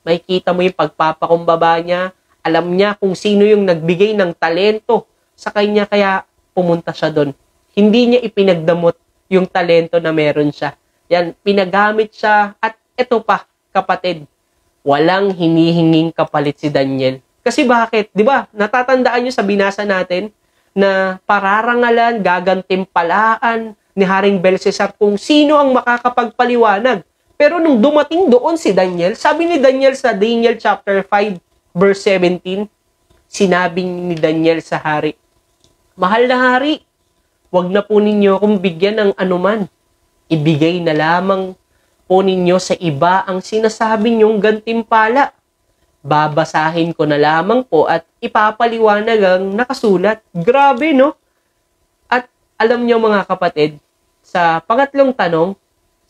Makikita mo yung pagpapakumbaba niya, alam niya kung sino yung nagbigay ng talento sa kanya, kaya pumunta siya doon. Hindi niya ipinagdamot yung talento na meron siya. Yan, pinagamit siya, at eto pa, kapatid, walang hinihinging kapalit si Daniel. Kasi bakit? Di ba? Natatandaan niyo sa binasa natin na pararangalan, gagantimpalaan ni Haring Belshazzar kung sino ang makakapagpaliwanag. Pero nung dumating doon si Daniel, sabi ni Daniel sa Daniel chapter 5, verse 17, sinabi ni Daniel sa hari, "Mahal na hari, wag na po ninyo akong bigyan ng anuman. Ibigay na lamang po ninyo sa iba ang sinasabi niyong gantimpala. Babasahin ko na lamang po at ipapaliwanag ang nakasulat." Grabe, no? At alam niyo mga kapatid, sa pangatlong tanong,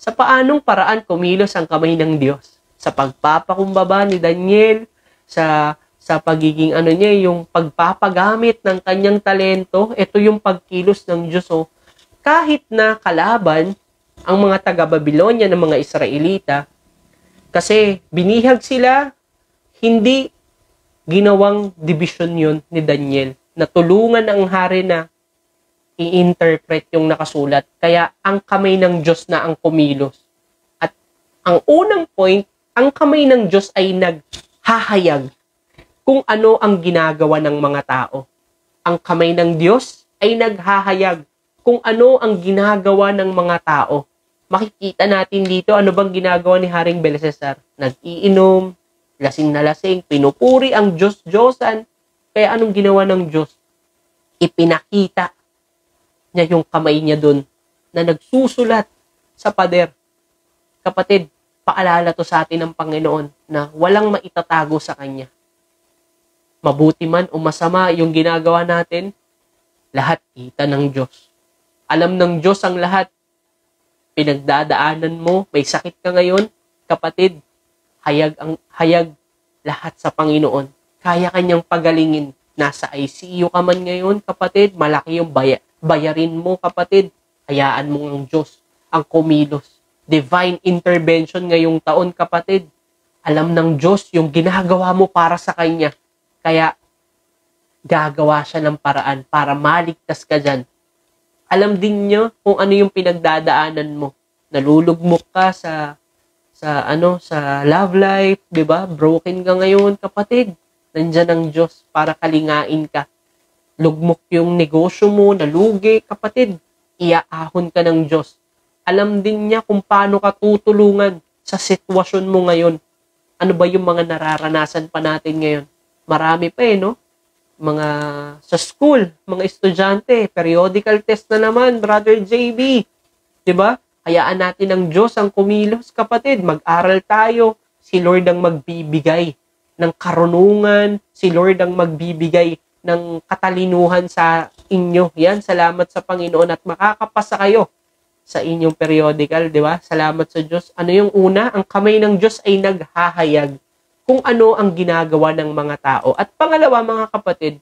sa paanong paraan kumilos ang kamay ng Diyos? Sa pagpapakumbaba ni Daniel, sa pagiging niya, yung pagpapagamit ng kanyang talento, ito yung pagkilos ng Diyos. Kahit na kalaban ang mga taga-Babylonia ng mga Israelita, kasi binihag sila, hindi ginawang division yun ni Daniel, na tulungan ang hari na i-interpret yung nakasulat. Kaya ang kamay ng Diyos na ang kumilos. At ang unang point, ang kamay ng Diyos ay naghahayag kung ano ang ginagawa ng mga tao. Ang kamay ng Diyos ay naghahayag kung ano ang ginagawa ng mga tao. Makikita natin dito ano bang ginagawa ni Haring Belshazzar. Nag-iinom, lasing na lasing, pinupuri ang Diyos-Diyosan. Kaya anong ginawa ng Diyos? Ipinakita niya yung kamay niya dun na nagsusulat sa pader. Kapatid, paalala to sa atin ng Panginoon na walang maitatago sa Kanya. Mabuti man o masama yung ginagawa natin, lahat kita ng Diyos. Alam ng Diyos ang lahat. Pinagdadaanan mo, may sakit ka ngayon, kapatid, hayag lahat sa Panginoon. Kaya Kanyang pagalingin. Nasa ICU ka man ngayon, kapatid, malaki yung bayarin mo, kapatid. Hayaan mo ang Diyos ang kumilos. Divine intervention ngayong taon, kapatid. Alam ng Diyos yung ginagawa mo para sa Kanya. Kaya, gagawa siya ng paraan para maligtas ka dyan. Alam din niya kung ano yung pinagdadaanan mo. Nalulugmok ka sa love life, 'di ba? Broken ka ngayon, kapatid. Nandiyan ang Diyos para kalingain ka. Lugmok yung negosyo mo, nalugi, kapatid. Iaahon ka ng Diyos. Alam din niya kung paano ka tutulungan sa sitwasyon mo ngayon. Ano ba yung mga nararanasan pa natin ngayon? Marami pa no? Mga sa school, mga estudyante, periodical test na naman, Brother JB. 'Di ba? Hayaan natin ang Diyos ang kumilos, kapatid. Mag-aral tayo. Si Lord ang magbibigay ng karunungan. Si Lord ang magbibigay ng katalinuhan sa inyo. Yan, salamat sa Panginoon at makakapasa kayo sa inyong periodical, di ba? Salamat sa Diyos. Ano yung una? Ang kamay ng Diyos ay naghahayag kung ano ang ginagawa ng mga tao. At pangalawa, mga kapatid,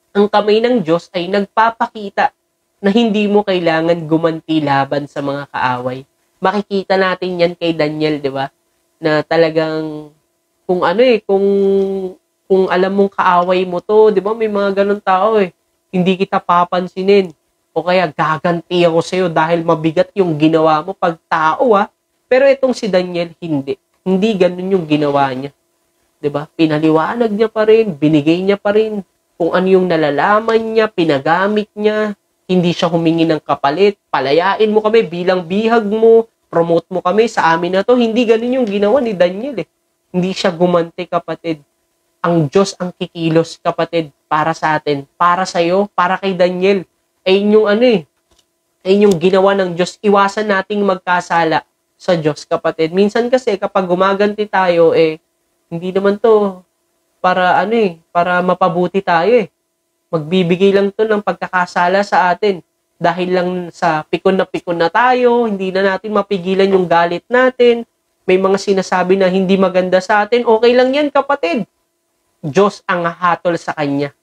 ang kamay ng Diyos ay nagpapakita na hindi mo kailangan gumanti laban sa mga kaaway. Makikita natin yan kay Daniel, di ba? Na talagang, kung alam mong kaaway mo to, di ba? May mga ganun tao hindi kita papansinin. O kaya gaganti ako sa'yo dahil mabigat yung ginawa mo pag tao Pero itong si Daniel, hindi. Hindi ganun yung ginawa niya. Di ba? Pinaliwanag niya pa rin, binigay niya pa rin kung ano yung nalalaman niya, pinagamit niya. Hindi siya humingi ng kapalit. Palayain mo kami bilang bihag mo. Promote mo kami sa amin na to. Hindi ganun yung ginawa ni Daniel Hindi siya gumanti, kapatid. Ang Diyos ang kikilos, kapatid, para sa atin. Para sa'yo, para kay Daniel. Ayun yung ayun yung ginawa ng Diyos. Iwasan nating magkasala sa Diyos, kapatid. Minsan kasi kapag gumaganti tayo, hindi naman to para para mapabuti tayo Magbibigay lang to ng pagkakasala sa atin. Dahil lang sa pikon na tayo, hindi na natin mapigilan yung galit natin. May mga sinasabi na hindi maganda sa atin. Okay lang yan, kapatid. Diyos ang hatol sa Kanya.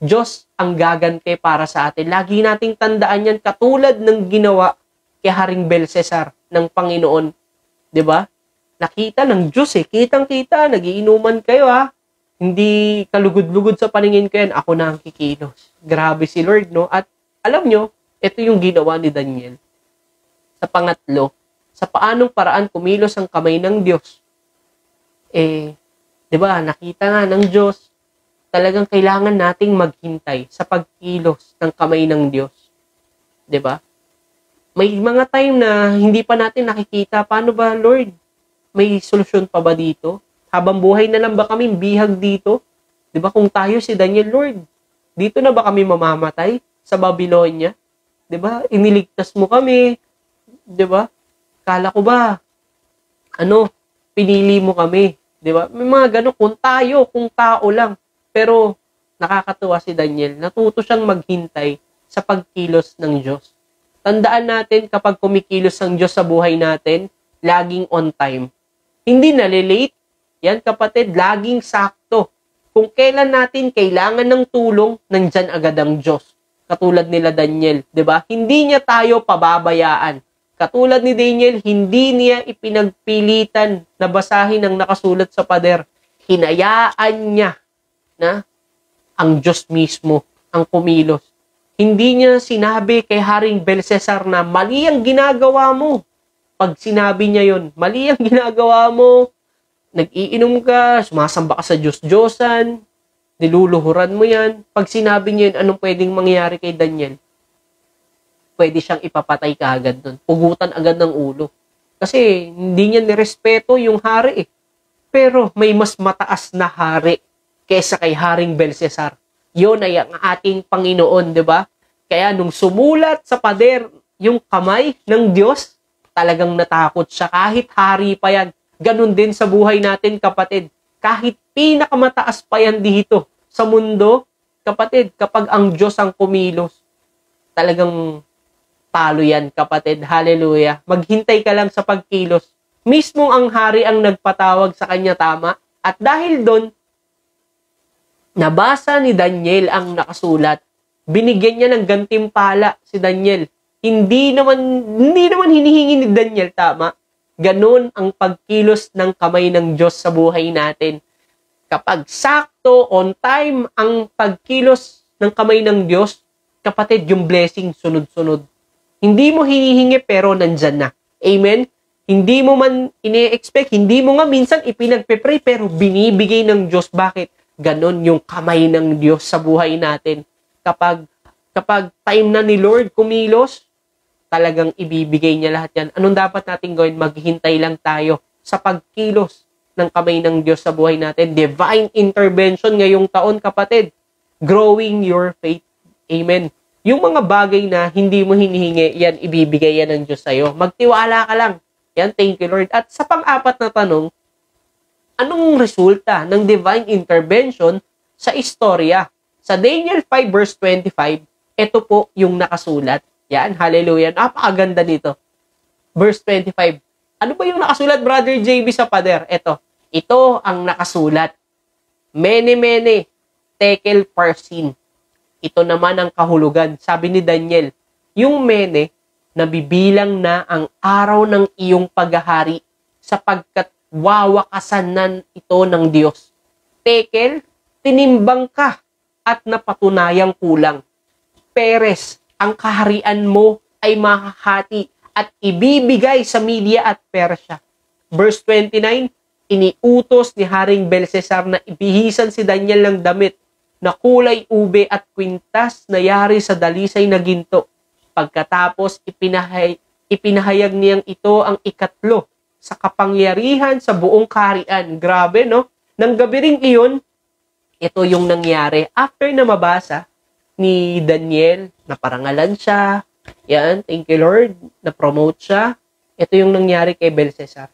Diyos ang gaganti para sa atin. Lagi nating tandaan yan, katulad ng ginawa kay Haring Belshazzar ng Panginoon. 'Di ba? Nakita ng Diyos kitang-kita, nagiinuman kayo Hindi kalugod-lugod sa paningin ko yan, ako na ang kikilos. Grabe si Lord, no? At alam nyo, ito yung ginawa ni Daniel. Sa pangatlo, sa paanong paraan kumilos ang kamay ng Diyos. 'Di ba? Nakita nga ng Diyos, talagang kailangan nating maghintay sa pagkilos ng kamay ng Diyos. 'Di ba? May mga time na hindi pa natin nakikita, paano ba, Lord? May solusyon pa ba dito? Habang buhay na lang ba kami bihag dito? 'Di ba kung tayo si Daniel, Lord, dito na ba kami mamamatay sa Babylonia? 'Di ba? Iniligtas mo kami. 'Di ba? Kala ko ba pinili mo kami, 'di ba? May mga ganun kung tao lang. Pero nakakatuwa si Daniel. Natuto siyang maghintay sa pagkilos ng Diyos. Tandaan natin kapag kumikilos ang Diyos sa buhay natin, laging on time. Hindi nalilate. Yan, kapatid, laging sakto. Kung kailan natin kailangan ng tulong, nandyan agad ang Diyos. Katulad nila Daniel, 'di ba? Hindi niya tayo pababayaan. Katulad ni Daniel, hindi niya ipinagpilitan na basahin ang nakasulat sa pader. Hinayaan niya na ang Diyos mismo ang kumilos. Hindi niya sinabi kay Haring Belshazzar na mali ang ginagawa mo. Pag sinabi niya yon, mali ang ginagawa mo, nag-iinom ka, sumasamba ka sa Diyos-Diyosan, niluluhuran mo yan. Pag sinabi niya yun, anong pwedeng mangyari kay Daniel? Pwede siyang ipapatay kaagad nun. Pugutan agad ng ulo. Kasi hindi niya nirespeto yung hari Pero may mas mataas na hari kesa kay Haring Belshazzar. Yun ay ang ating Panginoon, di ba? Kaya nung sumulat sa pader yung kamay ng Diyos, talagang natakot siya. Kahit hari pa yan. Ganun din sa buhay natin, kapatid. Kahit pinakamataas pa yan dito sa mundo, kapatid, kapag ang Diyos ang kumilos, talagang talo yan, kapatid. Hallelujah. Maghintay ka lang sa pagkilos. Mismong ang hari ang nagpatawag sa kanya, tama? At dahil doon, nabasa ni Daniel ang nakasulat. Binigyan niya ng gantimpala si Daniel. Hindi naman hinihingi ni Daniel, tama? Ganun ang pagkilos ng kamay ng Diyos sa buhay natin. Kapag sakto, on time, ang pagkilos ng kamay ng Diyos, kapatid, yung blessing sunod-sunod. Hindi mo hinihingi pero nandyan na. Amen? Hindi mo man ini-expect, hindi mo nga minsan ipinagpe-pray pero binibigay ng Diyos. Bakit? Ganon yung kamay ng Diyos sa buhay natin. Kapag time na ni Lord kumilos, talagang ibibigay niya lahat yan. Anong dapat natin gawin? Maghintay lang tayo sa pagkilos ng kamay ng Diyos sa buhay natin. Divine intervention ngayong taon, kapatid. Growing your faith. Amen. Yung mga bagay na hindi mo hinihingi, yan, ibibigay yan ng Diyos sa'yo. Magtiwala ka lang. Yan, thank you, Lord. At sa pang-apat na tanong, anong resulta ng divine intervention sa istorya? Sa Daniel 5 verse 25, ito po yung nakasulat. Yan, hallelujah. Napakaganda nito. Verse 25. Ano ba yung nakasulat, Brother JB, sa pader? Ito ang nakasulat. Mene, mene, tekel parsin. Ito naman ang kahulugan. Sabi ni Daniel, yung mene, nabibilang na ang araw ng iyong paghahari sapagkat wawakasanan ito ng Diyos. Tekel, tinimbang ka at napatunayang kulang. Peres, ang kaharian mo ay mahahati at ibibigay sa Media at Persia. Verse 29, iniutos ni Haring Belshazzar na ibihisan si Daniel ng damit na kulay ube at kwintas na yari sa dalisay na ginto. Pagkatapos, ipinahayag niyang ito ang ikatlo sa kapangyarihan sa buong kaharian. Grabe, no? Nang gabi ring iyon, ito yung nangyari. After na mabasa ni Daniel, naparangalan siya. Yan, thank you Lord, na-promote siya. Ito yung nangyari kay Belshazzar.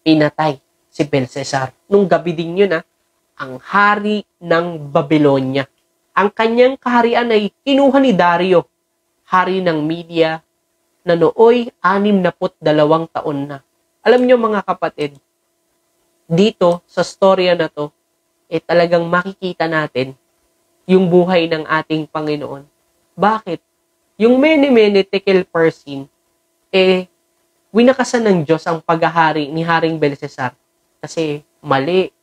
Pinatay si Belshazzar. Nung gabi din yun, ang hari ng Babylonia. Ang kanyang kaharian ay kinuha ni Dario, hari ng Media, na nooy 62 taon na. Alam nyo mga kapatid, dito sa storya na to, talagang makikita natin yung buhay ng ating Panginoon. Bakit? Yung mene tekel parsin, winakasan ng Diyos ang paghahari ni Haring Belshazzar. Kasi mali,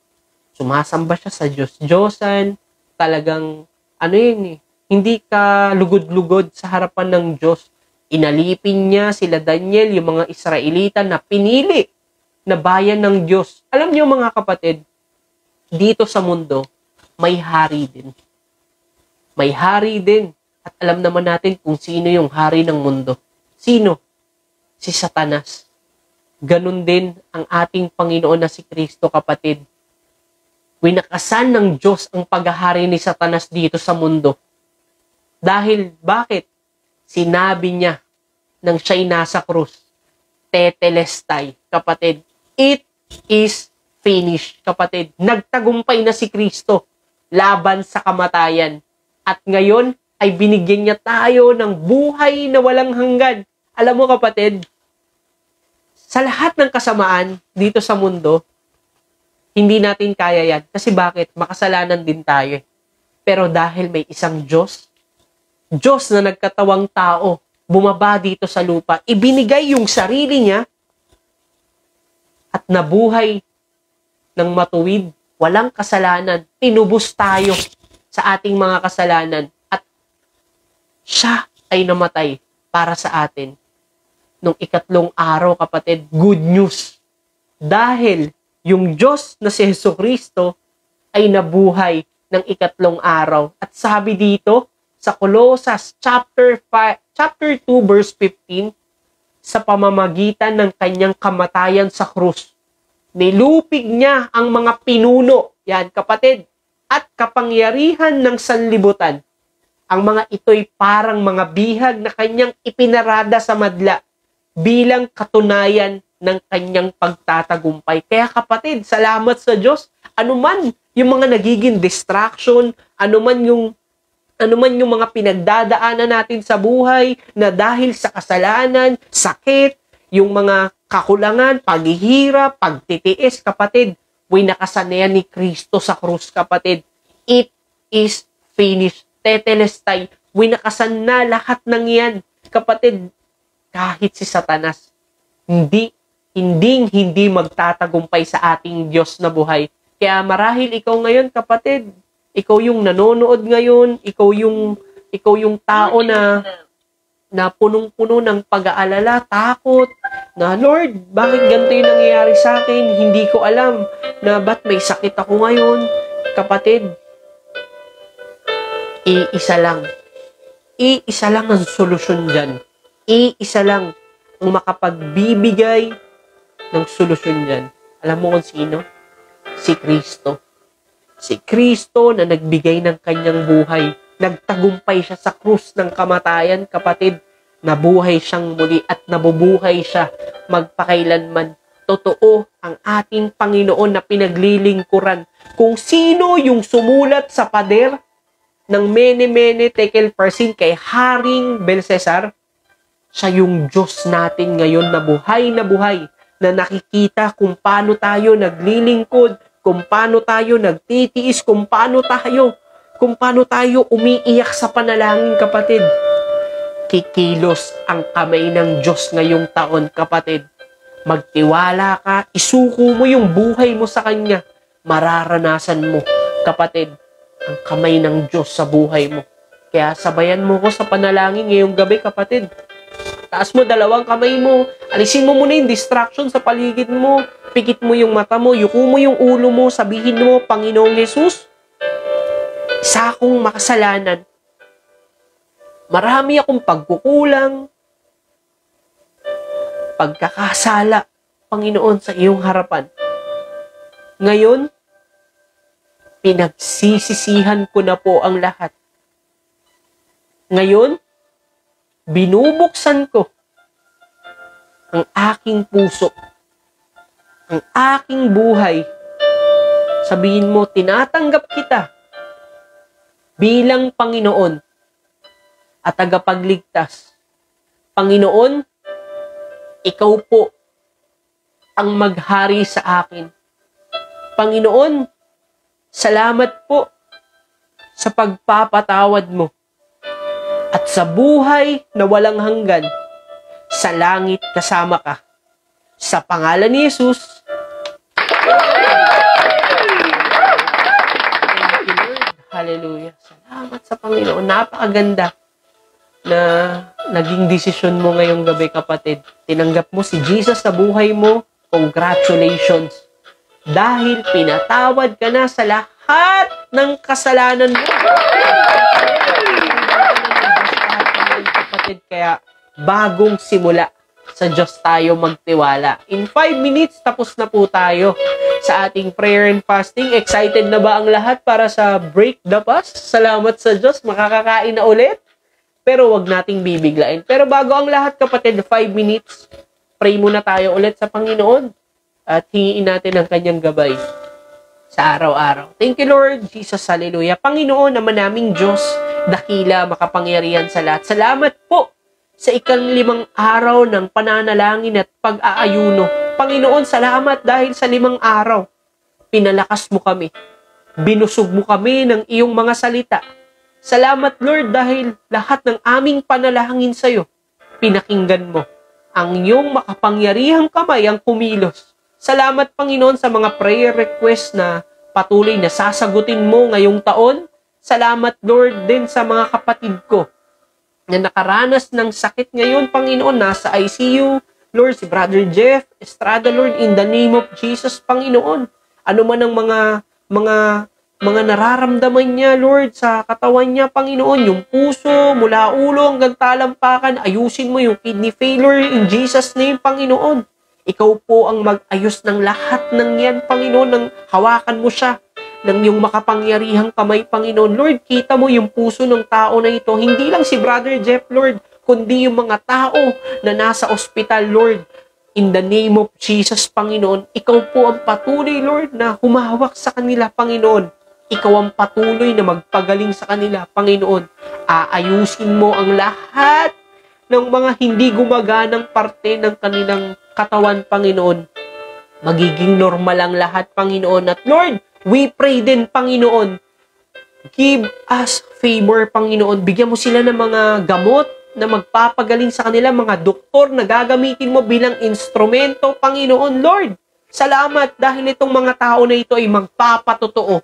sumasamba siya sa Diyos-Diyosan, talagang, hindi ka lugod-lugod sa harapan ng Diyos. Inalipin niya sila Daniel, yung mga Israelita na pinili na bayan ng Diyos. Alam niyo mga kapatid, dito sa mundo, may hari din. May hari din. At alam naman natin kung sino yung hari ng mundo. Sino? Si Satanas. Ganun din ang ating Panginoon na si Kristo, kapatid. Winakasan ng Diyos ang paghahari ni Satanas dito sa mundo. Dahil, bakit? Sinabi niya nang siya'y nasa krus, tetelestai, kapatid. It is finished, kapatid. Nagtagumpay na si Kristo laban sa kamatayan. At ngayon, ay binigyan niya tayo ng buhay na walang hanggan. Alam mo kapatid, sa lahat ng kasamaan dito sa mundo, hindi natin kaya yan. Kasi bakit? Makasalanan din tayo. Pero dahil may isang Diyos na nagkatawang tao, bumaba dito sa lupa, ibinigay yung sarili niya at nabuhay ng matuwid, walang kasalanan, tinubos tayo sa ating mga kasalanan. Siya ay namatay para sa atin. Nung ikatlong araw, kapatid, good news. Dahil yung Diyos na si Jesucristo ay nabuhay ng ikatlong araw. At sabi dito sa Colossus chapter 2 verse 15, sa pamamagitan ng kanyang kamatayan sa krus, nilupig niya ang mga pinuno, yan kapatid, at kapangyarihan ng sanlibutan. Ang mga ito'y parang mga bihag na kanyang ipinarada sa madla bilang katunayan ng kanyang pagtatagumpay. Kaya kapatid, salamat sa Diyos. Anuman yung mga nagiging distraction, anuman yung mga pinagdadaanan natin sa buhay na dahil sa kasalanan, sakit, yung mga kakulangan, paghihirap, pagtitiis, kapatid, winakasan na yan ni Kristo sa krus, kapatid. It is finished. Tetelestai, winakasan na lahat ng yan. Kapatid, kahit si Satanas, hindi magtatagumpay sa ating Diyos na buhay. Kaya marahil ikaw ngayon, kapatid, ikaw yung nanonood ngayon, ikaw yung Ikaw yung tao na punong-puno ng pag-aalala, takot, na Lord, bakit ganito yung nangyayari sa akin? Hindi ko alam na ba't may sakit ako ngayon. Kapatid, iisa lang ang solusyon dyan. Iisa lang ang makapagbibigay ng solusyon dyan. Alam mo kung sino? Si Kristo. Si Kristo na nagbigay ng kanyang buhay. Nagtagumpay siya sa krus ng kamatayan, kapatid. Nabuhay siyang muli at nabubuhay siya magpakailanman. Totoo ang ating Panginoon na pinaglilingkuran. Kung sino yung sumulat sa pader ng Mene Tekel Parsin kay Haring Belshazzar, siya yung Diyos natin ngayon na buhay, na nakikita kung paano tayo naglilingkod, kung paano tayo nagtitiis, kung paano tayo umiiyak sa panalangin, kapatid. Kikilos ang kamay ng Diyos ngayong taon, kapatid. Magtiwala ka, isuko mo yung buhay mo sa Kanya. Mararanasan mo, kapatid, ang kamay ng Diyos sa buhay mo. Kaya sabayan mo ko sa panalangin ngayong gabi, kapatid. Taas mo dalawang kamay mo. Alisin mo muna yung distraction sa paligid mo. Pikit mo yung mata mo, yuko mo yung ulo mo, sabihin mo, Panginoong Jesus, isa akong makasalanan. Marami akong pagkukulang, pagkakasala, Panginoon, sa iyong harapan. Ngayon, pinagsisisihan ko na po ang lahat. Ngayon, binubuksan ko ang aking puso, ang aking buhay. Sabihin mo, tinatanggap kita bilang Panginoon at tagapagligtas. Panginoon, ikaw po ang maghari sa akin. Panginoon, salamat po sa pagpapatawad mo. At sa buhay na walang hanggan, sa langit kasama ka. Sa pangalan ni Jesus, hallelujah. Salamat sa Panginoon. Napakaganda na naging desisyon mo ngayong gabi, kapatid. Tinanggap mo si Jesus sa buhay mo. Congratulations. Dahil pinatawad ka na sa lahat ng kasalanan mo. Kapatid, kaya bagong simula sa Diyos tayo magtiwala. In 5 minutes, tapos na po tayo sa ating prayer and fasting. Excited na ba ang lahat para sa Break the Fast? Salamat sa Diyos, makakakain na ulit. Pero wag nating bibiglain. Pero bago ang lahat, kapatid, 5 minutes, pray muna tayo ulit sa Panginoon at hingiin natin ang kanyang gabay sa araw-araw. Thank you, Lord Jesus. Hallelujah. Panginoon naman naming Diyos, dakila, makapangyarihan sa lahat. Salamat po sa 5 araw ng pananalangin at pag-aayuno. Panginoon, salamat dahil sa 5 araw, pinalakas mo kami. Binusog mo kami ng iyong mga salita. Salamat, Lord, dahil lahat ng aming panalangin sa iyo, pinakinggan mo. Ang iyong makapangyarihang kamay ang kumilos. Salamat, Panginoon, sa mga prayer requests na patuloy na sasagutin mo ngayong taon. Salamat, Lord, din sa mga kapatid ko na nakaranas ng sakit ngayon, Panginoon, nasa ICU. Lord, si Brother Jeff Estrada, Lord, in the name of Jesus, Panginoon. Ano man ang mga nararamdaman niya, Lord, sa katawan niya, Panginoon, yung puso, mula ulo hanggang talampakan, ayusin mo yung kidney failure in Jesus' name, Panginoon. Ikaw po ang mag-ayos ng lahat ng yan, Panginoon, nang hawakan mo siya ng iyong makapangyarihang kamay, Panginoon. Lord, kita mo yung puso ng tao na ito. Hindi lang si Brother Jeff, Lord, kundi yung mga tao na nasa ospital, Lord. In the name of Jesus, Panginoon, ikaw po ang patuloy, Lord, na humahawak sa kanila, Panginoon. Ikaw ang patuloy na magpagaling sa kanila, Panginoon. Aayusin mo ang lahat ng mga hindi gumaganang parte ng kanilang katawan, Panginoon. Magiging normal ang lahat, Panginoon. At Lord, we pray din, Panginoon, give us favor, Panginoon. Bigyan mo sila ng mga gamot na magpapagaling sa kanila, mga doktor na gagamitin mo bilang instrumento, Panginoon. Lord, salamat dahil itong mga tao na ito ay magpapatotoo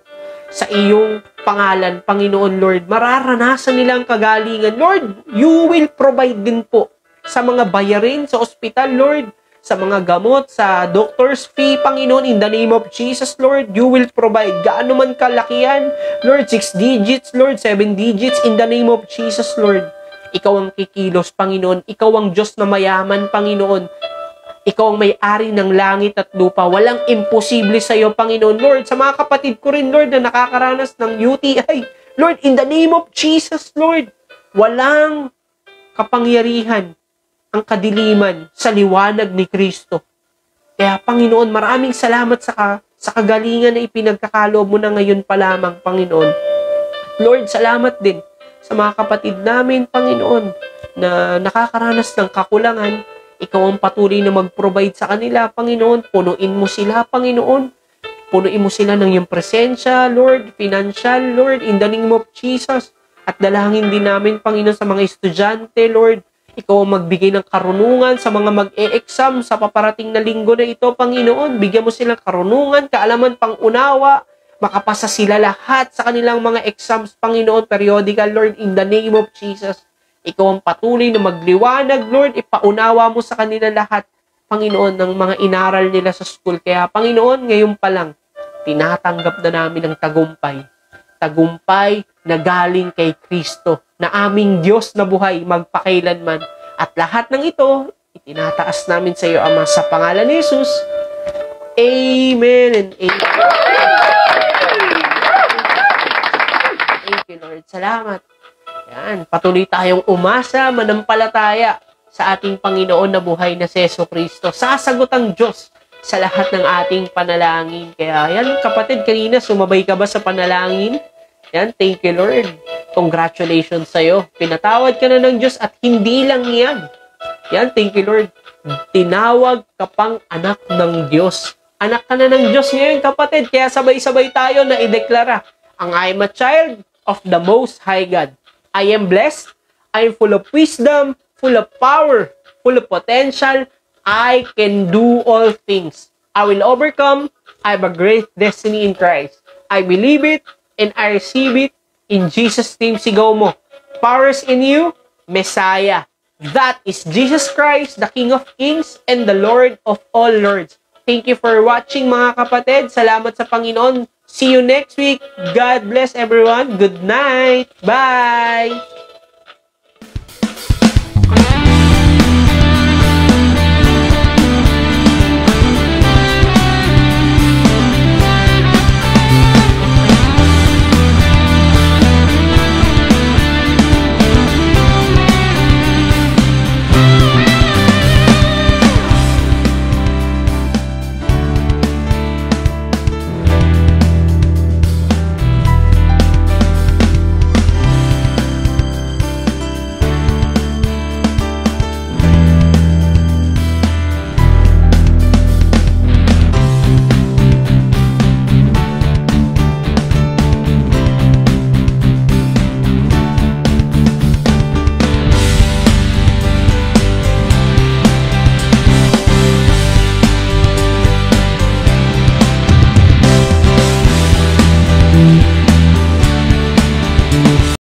sa iyong pangalan, Panginoon Lord. Mararanasan nilang kagalingan. Lord, you will provide din po sa mga bayarin sa ospital, Lord, sa mga gamot, sa doctor's fee, Panginoon, in the name of Jesus, Lord, you will provide. Gaano man kalakihan, Lord, 6 digits, Lord, 7 digits, in the name of Jesus, Lord. Ikaw ang kikilos, Panginoon. Ikaw ang Diyos na mayaman, Panginoon. Ikaw ang may-ari ng langit at lupa. Walang imposible sa iyo, Panginoon. Lord, sa mga kapatid ko rin, Lord, na nakakaranas ng UTI, Lord, in the name of Jesus, Lord, walang kapangyarihan ang kadiliman sa liwanag ni Kristo. Kaya, Panginoon, maraming salamat sa kagalingan na ipinagkakaloob mo na ngayon pa lamang, Panginoon. Lord, salamat din sa mga kapatid namin, Panginoon, na nakakaranas ng kakulangan. Ikaw ang patuloy na mag-provide sa kanila, Panginoon. Punuin mo sila, Panginoon. Punuin mo sila ng iyong presensya, Lord, financial, Lord, in the name of Jesus. At dalangin din namin, Panginoon, sa mga estudyante, Lord. Ikaw ang magbigay ng karunungan sa mga mag-e-exam sa paparating na linggo na ito, Panginoon. Bigyan mo silang karunungan, kaalaman, pang-unawa. Makapasa sila lahat sa kanilang mga exams, Panginoon, periodical, Lord, in the name of Jesus. Ikaw ang patuloy na magliwanag, Lord. Ipaunawa mo sa kanila lahat, Panginoon, ng mga inaral nila sa school. Kaya, Panginoon, ngayon pa lang, tinatanggap na namin ang tagumpay. Tagumpay na galing kay Kristo, na aming Diyos na buhay magpakailanman. At lahat ng ito, itinataas namin sa iyo, Ama, sa pangalan ni Jesus. Amen and amen. Thank you, Lord. Salamat. Yan, patuloy tayong umasa, manampalataya sa ating Panginoon na buhay na si Jesucristo. Sasagot ang Diyos sa lahat ng ating panalangin. Kaya yan, kapatid, kanina sumabay ka ba sa panalangin? Yan, thank you, Lord. Congratulations sa'yo. Pinatawad ka na ng Diyos at hindi lang yan. Yan, thank you, Lord. Tinawag ka pang anak ng Diyos. Anak ka na ng Diyos ngayon, kapatid. Kaya sabay-sabay tayo na ideklara ang I am a child of the Most High God. I am blessed. I am full of wisdom, full of power, full of potential. I can do all things. I will overcome. I have a great destiny in Christ. I believe it and I receive it. In Jesus' name, sigaw mo. Powers in you, Messiah. That is Jesus Christ, the King of Kings and the Lord of all Lords. Thank you for watching, mga kapatid. Salamat sa Panginoon. See you next week. God bless everyone. Good night. Bye.